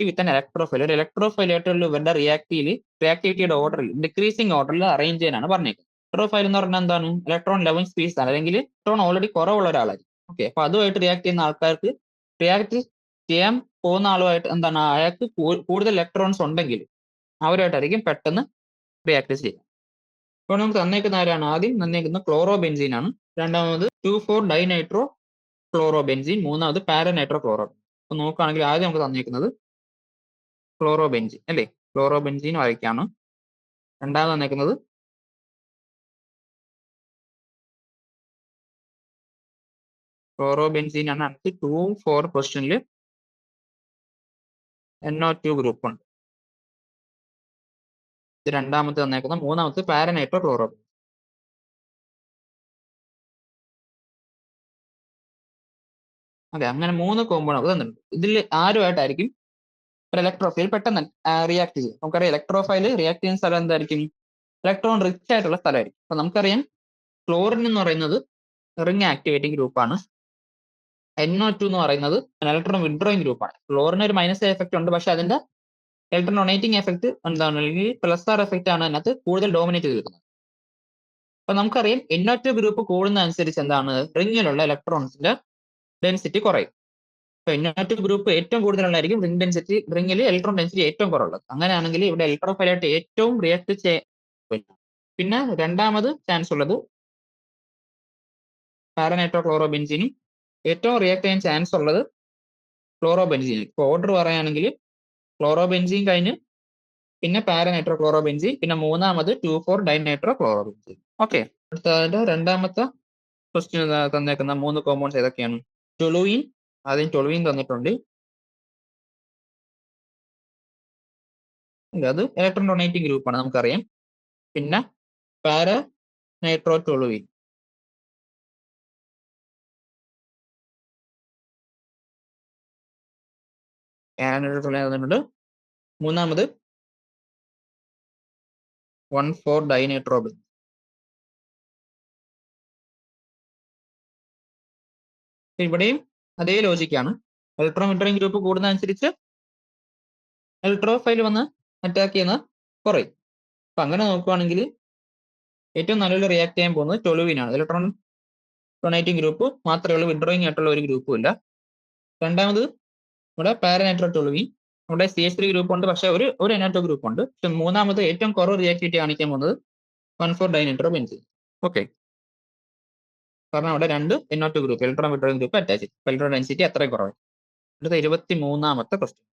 with an electrophile. ഒരു ഇലക്ട്രോഫൈൽ ആയിട്ടുള്ള ഇവരുടെ റിയാക്ടിവിറ്റിയുടെ ഓർഡറിൽ ഡിക്രീസിംഗ് ഓർഡറിൽ അറേഞ്ച് ചെയ്യാനാണ് പറഞ്ഞേക്കുന്നത്. ഇലക്ട്രോഫൈൽ എന്ന് പറഞ്ഞാൽ എന്താണ്? ഇലക്ട്രോൺ ലെവൻ സ്പീസ് ആണ്, അല്ലെങ്കിൽ ഇലക്ട്രോൺ ഓൾറെഡി കുറവുള്ള ഒരാളായിരിക്കും. ഓക്കെ, അപ്പൊ അതുമായിട്ട് റിയാക്ട് ചെയ്യുന്ന ആൾക്കാർക്ക് റിയാക്ട് ചെയ്യാൻ പോകുന്ന ആളുമായിട്ട് എന്താണ്, അയാൾക്ക് കൂടുതൽ ഇലക്ട്രോൺസ് ഉണ്ടെങ്കിൽ അവരുമായിട്ടായിരിക്കും പെട്ടെന്ന് റിയാക്ട് ചെയ്യുക. അപ്പോൾ നമുക്ക് തന്നേക്കുന്ന ആരാണ്? ആദ്യം തന്നേക്കുന്ന ക്ലോറോ ബെൻസീൻ ആണ്. രണ്ടാമത് 2,4 ഡൈനൈട്രോ ക്ലോറോ ബെൻസീൻ. മൂന്നാമത് പാരനൈട്രോ ക്ലോറോ. അപ്പൊ നോക്കുകയാണെങ്കിൽ ആദ്യം നമുക്ക് തന്നേക്കുന്നത് ക്ലോറോ ബെൻസീൻ അല്ലേ? ക്ലോറോ ബെൻസീൻ വായിക്കാണ്. രണ്ടാമത് തന്നേക്കുന്നത് ക്ലോറോ ബെൻസീൻ ആണ്. അടുത്ത് 2-4 ക്വസ്റ്റ്യനിൽ NO2 ഗ്രൂപ്പ് ഉണ്ട്. ഇത് രണ്ടാമത്തെ തന്നേക്കുന്ന. മൂന്നാമത്തെ പാരനൈട്രോ ക്ലോറോ. അതെ, അങ്ങനെ 3 കോമ്പൗണ്ട് തന്നിട്ടുണ്ട്. ഇതിൽ ആരുമായിട്ടായിരിക്കും ഒരു ഇലക്ട്രോഫൈൽ പെട്ടെന്ന് റിയാക്ട് ചെയ്യും? നമുക്കറിയാം ഇലക്ട്രോഫൈൽ റിയാക്ട് ചെയ്യുന്ന സ്ഥലം എന്തായിരിക്കും? ഇലക്ട്രോൺ റിച്ച് ആയിട്ടുള്ള സ്ഥലമായിരിക്കും. അപ്പൊ നമുക്കറിയാം ക്ലോറിൻ എന്ന് പറയുന്നത് റിംഗ് ആക്ടിവേറ്റിംഗ് ഗ്രൂപ്പാണ്. NO2 എന്ന് പറയുന്നത് ഇലക്ട്രോൺ വിഡ്രോയിങ് ഗ്രൂപ്പാണ്. ക്ലോറിന് ഒരു മൈനസ് എഫക്റ്റ് ഉണ്ട്, പക്ഷെ അതിന്റെ ഇലക്ട്രോൺ ഡൊണേറ്റിംഗ് എഫക്ട് എന്താണ്, അല്ലെങ്കിൽ പ്ലസ് ആർ എഫക്റ്റ് ആണ് അതിനകത്ത് കൂടുതൽ ഡോമിനേറ്റ് ചെയ്ത് നിൽക്കുന്നത്. അപ്പൊ നമുക്കറിയാം NO2 ഗ്രൂപ്പ് കൂടുന്നതനുസരിച്ച് എന്താണ്, റിങ്ങിലുള്ള ഇലക്ട്രോൺസിന്റെ ഡെൻസിറ്റി കുറയും. അപ്പൊ NO2 ഗ്രൂപ്പ് ഏറ്റവും കൂടുതലുള്ളതായിരിക്കും റിംഗ് ഡെൻസിറ്റി, റിംഗിൽ ഇലക്ട്രോൺ ഡെൻസിറ്റി ഏറ്റവും കുറവുള്ളത്. അങ്ങനെയാണെങ്കിൽ ഇവിടെ ഇലക്ട്രോഫൈലായിട്ട് ഏറ്റവും റിയാക്ട് ചെയ്യാൻ. പിന്നെ രണ്ടാമത് ചാൻസ് ഉള്ളത് പാരനൈട്രോ ക്ലോറോ ബെൻസീനും. ഏറ്റവും റിയാക്ട് ചെയ്യാൻ ചാൻസ് ഉള്ളത് ക്ലോറോ ബെൻസീൻ. ഇപ്പൊ ഓർഡർ പറയുകയാണെങ്കിൽ ക്ലോറോ ബെൻസീൻ കഴിഞ്ഞ് പിന്നെ പാരനൈട്രോ ക്ലോറോ ബെൻസീൻ, പിന്നെ മൂന്നാമത് 2,4 ഡൈനൈട്രോ ക്ലോറോ ബെൻസീൻ. ഓക്കെ, അടുത്തതിന്റെ രണ്ടാമത്തെ ക്വസ്റ്റ്യൻ തന്നേക്കുന്ന 3 കോമ്പൗണ്ട്സ് ഏതൊക്കെയാണ്? ടൊലുയിൻ. ആദ്യം ടൊലുയിൻ തന്നിട്ടുണ്ട്. അത് ഇലക്ട്രോൺ ഡൊണേറ്റിംഗ് ഗ്രൂപ്പാണ്, നമുക്കറിയാം. പിന്നെ പാരനൈട്രോ ടൊലുയിൻ. തന്നിട്ടുണ്ട്. മൂന്നാമത് 1,4 ഡൈനൈട്രോ ബെൻസീൻ. ഇവിടെയും അതേ ലോജിക്കാണ്. ഇലക്ട്രോൺ വിഡ്രോയിങ് ഗ്രൂപ്പ് കൂടുന്നതനുസരിച്ച് ഇലക്ട്രോഫൈൽ വന്ന് അറ്റാക്ക് ചെയ്യുന്ന കുറയും. അപ്പൊ അങ്ങനെ നോക്കുകയാണെങ്കിൽ ഏറ്റവും നല്ലൊരു റിയാക്ട് ചെയ്യാൻ പോകുന്നത് ടൊലുവിനാണ്. ഇലക്ട്രോൺ ഡൊണേറ്റിംഗ് ഗ്രൂപ്പ് മാത്രമേ ഉള്ളൂ, വിഡ്രോയിങ് ആയിട്ടുള്ള ഒരു ഗ്രൂപ്പും ഇല്ല. രണ്ടാമത് ഇവിടെ പാരനൈട്രോ ടൊലുവിൻ. ഇവിടെ CH3 ഗ്രൂപ്പ് ഉണ്ട്, പക്ഷെ ഒരു NO2 ഗ്രൂപ്പ് ഉണ്ട്. പക്ഷെ മൂന്നാമത് ഏറ്റവും കുറവ് റിയാക്ടിവിറ്റി കാണിക്കാൻ പോകുന്നത് 1,4 ഡൈനൈട്രോ ബെൻസീൻ. ഓക്കെ, കാരണം അവിടെ 2 NO2 group electron withdrawing group attach ചെയ്യും. ഇലക്ട്രോൺ ഡെൻസിറ്റി അത്രയും കുറവാണ്. അടുത്ത 23ാമത്തെ question.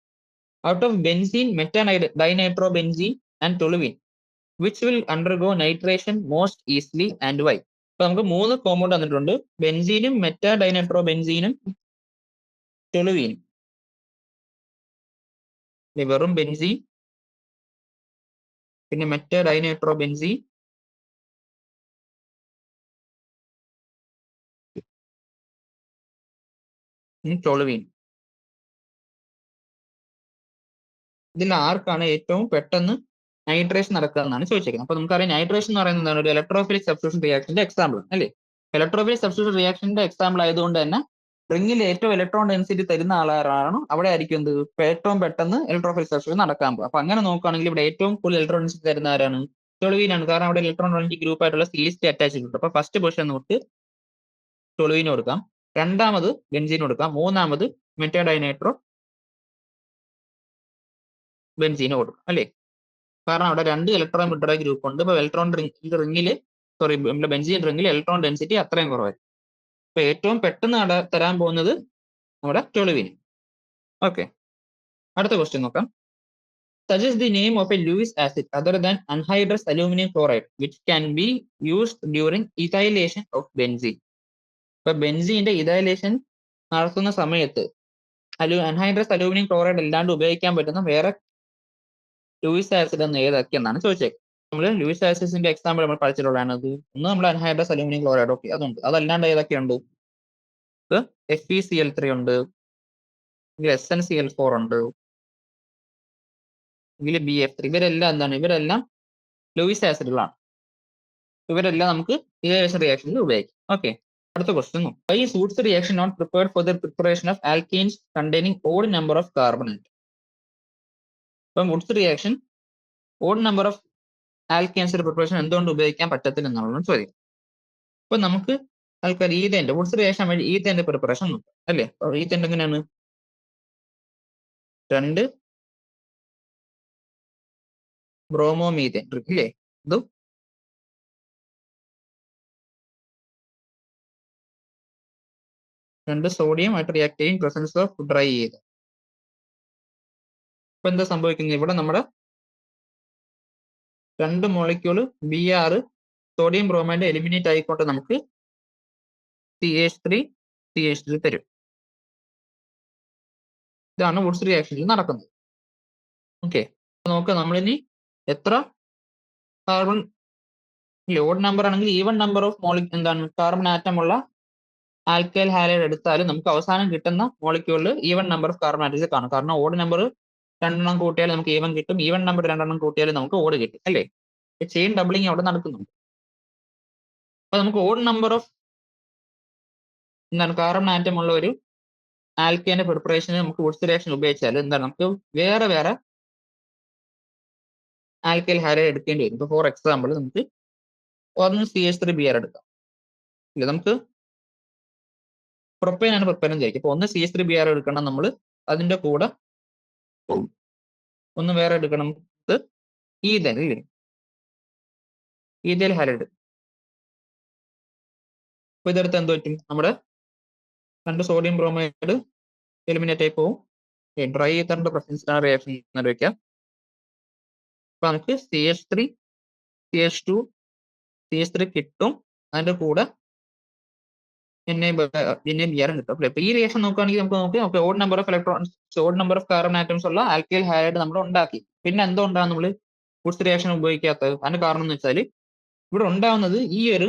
Out of benzene, dinitro benzene and toluene, which will undergo nitration most easily and why? അപ്പൊ നമുക്ക് 3 കോമ്പൗണ്ട് തന്നിട്ടുണ്ട്. ബെൻസീനും ഡൈനൈട്രോ ബെൻസീനും ടൊലുവിനും. വെറും ബെൻസീൻ, പിന്നെ ഡൈനൈട്രോ ബെൻസീൻ, ടൊലുവിൻ. ഇതിൽ ആർക്കാണ് ഏറ്റവും പെട്ടെന്ന് നൈട്രേഷൻ നടക്കുക എന്നാണ് ചോദിച്ചേക്കുന്നത്. അപ്പൊ നമുക്കറിയാം നൈട്രേഷൻ എന്ന് പറയുന്നത് എന്താണ്? ഒരു ഇലക്ട്രോഫിലിക് സബ്സ്റ്റിറ്റ്യൂഷൻ റിയാക്ഷന്റെ എക്സാമ്പിൾ അല്ലേ? ഇലക്ട്രോഫിലിക് സബ്സ്റ്റിറ്റ്യൂഷൻ റിയാക്ഷന്റെ എക്സാമ്പിൾ ആയതുകൊണ്ട് തന്നെ റിംഗിൽ ഏറ്റവും ഇലക്ട്രോൺ ഡെൻസിറ്റി തരുന്ന ആളാണ് അവിടെ ആയിരിക്കും എന്ത് ഏറ്റവും പെട്ടെന്ന് ഇലക്ട്രോഫിലിക് സബ്സ്റ്റിറ്റ്യൂഷൻ നടക്കാൻ പോകും. അപ്പൊ അങ്ങനെ നോക്കുകയാണെങ്കിൽ ഇവിടെ ഏറ്റവും കൂടുതൽ ഇലക്ട്രോൺ ഡെൻസിറ്റി തരുന്ന ആരാണ്? ടൊലുവിനാണ്. കാരണം അവിടെ ഇലക്ട്രോൺ ഡൊണേറ്റിംഗ് ഗ്രൂപ്പ് ആയിട്ടുള്ള CH3 അറ്റാച്ച് ചെയ്തിട്ടുണ്ട്. അപ്പൊ ഫസ്റ്റ് പൊസിഷൻ നമുക്ക് ടൊലുവിന് കൊടുക്കാം, രണ്ടാമത് ബെൻസീൻ കൊടുക്കാം, മൂന്നാമത് ഡൈനൈട്രോ ബെൻസീന് കൊടുക്കാം അല്ലേ? കാരണം അവിടെ 2 ഇലക്ട്രോൺ വിഡ്രോയിങ് ഗ്രൂപ്പ് ഉണ്ട്. ഇപ്പൊ ബെൻസീൻ റിംഗിൽ ഇലക്ട്രോൺ ഡെൻസിറ്റി അത്രയും കുറവായിരിക്കും. അപ്പൊ ഏറ്റവും പെട്ടെന്ന് തരാൻ പോകുന്നത് നമ്മുടെ ടൊലുവിന്. ഓക്കെ, അടുത്ത ക്വസ്റ്റ്യൻ നോക്കാം. Suggest the name of a Lewis acid other than anhydrous aluminum chloride which can be used during ethylation of benzene. ഇപ്പൊ ബെൻസീന്റെ ഇഥൈലേഷൻ നടത്തുന്ന സമയത്ത് അൻഹൈഡ്രസ് അലൂമിനിയം ക്ലോറൈഡ് അല്ലാണ്ട് ഉപയോഗിക്കാൻ പറ്റുന്ന വേറെ ലൂയിസ് ആസിഡ് എന്ന് ഏതൊക്കെയെന്നാണ് ചോദിച്ചേക്കുന്നത്. നമ്മൾ ലൂയിസ് ആസിഡിന്റെ എക്സാമ്പിൾ നമ്മൾ പഠിച്ചിട്ടുള്ളതാണ്. അത് ഒന്ന് നമ്മൾ അൻഹൈഡ്രസ് അലൂമിനിയം ക്ലോറൈഡ്, ഓക്കെ, അതുണ്ട്. അതല്ലാണ്ട് ഏതൊക്കെയുണ്ട്? FeCl3 ഉണ്ട്, SnCl4 ഉണ്ട്, BF3. ഇവരെല്ലാം എന്താണ്? ഇവരെല്ലാം ലൂയിസ് ആസിഡുകളാണ്. ഇവരെല്ലാം നമുക്ക് ഏകദേശം റിയാക്ഷനിൽ ഉപയോഗിക്കാം. ഓക്കെ, അടുത്ത question. Why is Wurtz reaction not prepared for the preparation of alkanes containing odd number of carbon atom? അപ്പം Wurtz reaction odd number of ആൽക്കെയിൻസിന്റെ പ്രിപ്പറേഷൻ എന്തുകൊണ്ട് ഉപയോഗിക്കാൻ പറ്റത്തില്ല എന്നുള്ളതാണ് ചോദ്യം. അപ്പൊ നമുക്ക് ആൾക്കാർ ഈതേന്റെ വുഡ്സ് റിയാക്ഷൻ വഴി ഈതേന്റെ പ്രിപ്പറേഷൻ നോക്കാം അല്ലേ. ഈതേന്റെ എങ്ങനെയാണ്? 2 ബ്രോമോമീഥേൻ ഇല്ലേ, ഇതും 2 സോഡിയം ആയിട്ട് റിയാക്ട് ചെയ്യും പ്രസൻസ് ഓഫ് ഡ്രൈ ഈതർ. ഇപ്പൊ എന്താ സംഭവിക്കുന്നത്? ഇവിടെ നമ്മുടെ 2 molecule Br sodium bromide eliminate ആയിക്കൊണ്ട് നമുക്ക് CH3 തരും. ഇതാണ് വുഡ്സ് റിയാക്ഷനിൽ നടക്കുന്നത്. ഓക്കെ, നോക്കുക നമ്മളിനി എത്ര കാർബൺ ഓഡ് നമ്പർ ആണെങ്കിൽ ഈവൻ നമ്പർ ഓഫ് എന്താണ് കാർബൺ ആറ്റം ഉള്ള ആൽക്കൈൽ ഹാലൈഡ് എടുത്താലും നമുക്ക് അവസാനം കിട്ടുന്ന മോളിക്യൂളിൽ even number of carbon atoms കാണും. കാരണം ഓഡ് നമ്പർ 2 കൂട്ടിയാൽ നമുക്ക് ഈവൻ കിട്ടും, ഈവൻ നമ്പർ 2 കൂട്ടിയാൽ നമുക്ക് ഓഡ് കിട്ടും അല്ലേ. ചെയിൻ ഡബിളിങ് അവിടെ നടക്കുന്നുണ്ട്. അപ്പൊ നമുക്ക് ഓഡ് നമ്പർ ഓഫ് എന്താണ് കാർബൺ ആറ്റം ഉള്ള ഒരു ആൽക്കൈന്റെ പ്രിപ്പറേഷന് നമുക്ക് വുഡ്സ് റിയാക്ഷൻ ഉപയോഗിച്ചാൽ എന്താണ് നമുക്ക് വേറെ വേറെ ആൽക്കൈൽ ഹാലൈഡ് എടുക്കേണ്ടി വരും. ഇപ്പൊ ഫോർ എക്സാമ്പിൾ നമുക്ക് ഒന്ന് CH3Br എടുക്കാം. ഇല്ല, നമുക്ക് പ്രൊപ്പൈൻ ആണ് പ്രിപ്പയർ ചെയ്യാം. ഇപ്പൊ ഒന്ന് CH3Br എടുക്കണം നമ്മൾ, അതിന്റെ കൂടെ ഒന്ന് വേറെ എടുക്കണം, ഈഥേൻ ഇല്ലേ, ഈഥൈൽ ഹാലൈഡ്. അപ്പൊ ഇതെടുത്ത് എന്ത് പറ്റും? നമ്മുടെ 2 സോഡിയം ബ്രോമൈഡ് എലിമിനേറ്റ് ആയി പോകും. ഡ്രൈ ഈഥറിന്റെ പ്രസൻസിലാണ് റിയാക്ഷൻ വയ്ക്കാം. അപ്പൊ നമുക്ക് CH3 CH2 CH3 കിട്ടും, അതിന്റെ കൂടെ Br കിട്ടും. അപ്പൊ ഈ റിയാക്ഷൻ നോക്കുകയാണെങ്കിൽ നമുക്ക് നോക്കാം odd number of electrons odd number of carbon atoms ഉള്ള ആൽക്കൈൽ ഹാലൈഡ് നമ്മൾ ഉണ്ടാക്കി. പിന്നെ എന്തുകൊണ്ടാണ് നമ്മൾ വുഡ്സ് റിയാക്ഷൻ ഉപയോഗിക്കാത്തത്? അതിന്റെ കാരണം എന്ന് വെച്ചാൽ ഇവിടെ ഉണ്ടാവുന്നത് ഈ ഒരു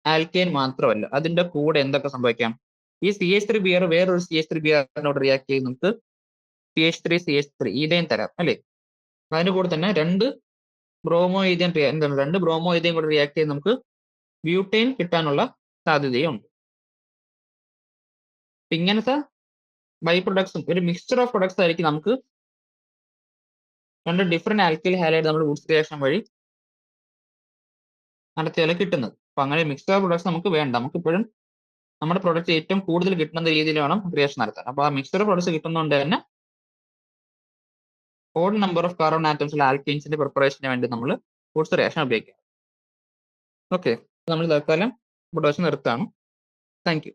ആൽക്കൈൻ മാത്രമല്ല, അതിന്റെ കൂടെ എന്തൊക്കെ സംഭവിക്കാം? ഈ CH3Br വേറൊരു CH3Br റിയാക്ട് ചെയ്ത് നമുക്ക് CH3 ഈഥൈൻ തരാം അല്ലേ. അതിന്റെ കൂടെ തന്നെ 2 ബ്രോമോ ഈഥൈൻ എന്താണ് 2 ബ്രോമോ ഈഥൈൻ കൂടെ റിയാക്ട് ചെയ്ത് നമുക്ക് ബ്യൂട്ടൈൻ കിട്ടാനുള്ള സാധ്യതയുണ്ട്. ഇങ്ങനത്തെ ബൈ പ്രൊഡക്ട്സും ഒരു മിക്സ്ചർ ഓഫ് പ്രൊഡക്ട്സ് ആയിരിക്കും നമുക്ക് 2 ഡിഫറെന്റ് ആൽക്കൈൽ ഹാലൈഡ് നമ്മൾ വുഡ്സ് റിയാക്ഷൻ വഴി നടത്തിയാൽ കിട്ടുന്നത്. അപ്പൊ അങ്ങനെ മിക്സ്ചർ ഓഫ് പ്രൊഡക്ട്സ് നമുക്ക് വേണ്ട. നമുക്ക് ഇപ്പോഴും നമ്മുടെ പ്രൊഡക്റ്റ് ഏറ്റവും കൂടുതൽ കിട്ടുന്ന രീതിയിൽ വേണം റിയാക്ഷൻ നടത്താൻ. അപ്പൊ ആ മിക്സ്ചർ ഓഫ് പ്രൊഡക്ട്സ് കിട്ടുന്നതുകൊണ്ട് തന്നെ ഓഡ് നമ്പർ ഓഫ് കാർബൺ ആറ്റംസിലെ ആൽക്കൈൻസിന്റെ പ്രിപ്പറേഷന് വേണ്ടി നമ്മൾ വുഡ്സ് റിയാക്ഷൻ ഉപയോഗിക്കാം. ഓക്കെ, നമ്മൾ തൽക്കാലം പ്രൊഡക്ഷൻ നിർത്താണ്. Thank you.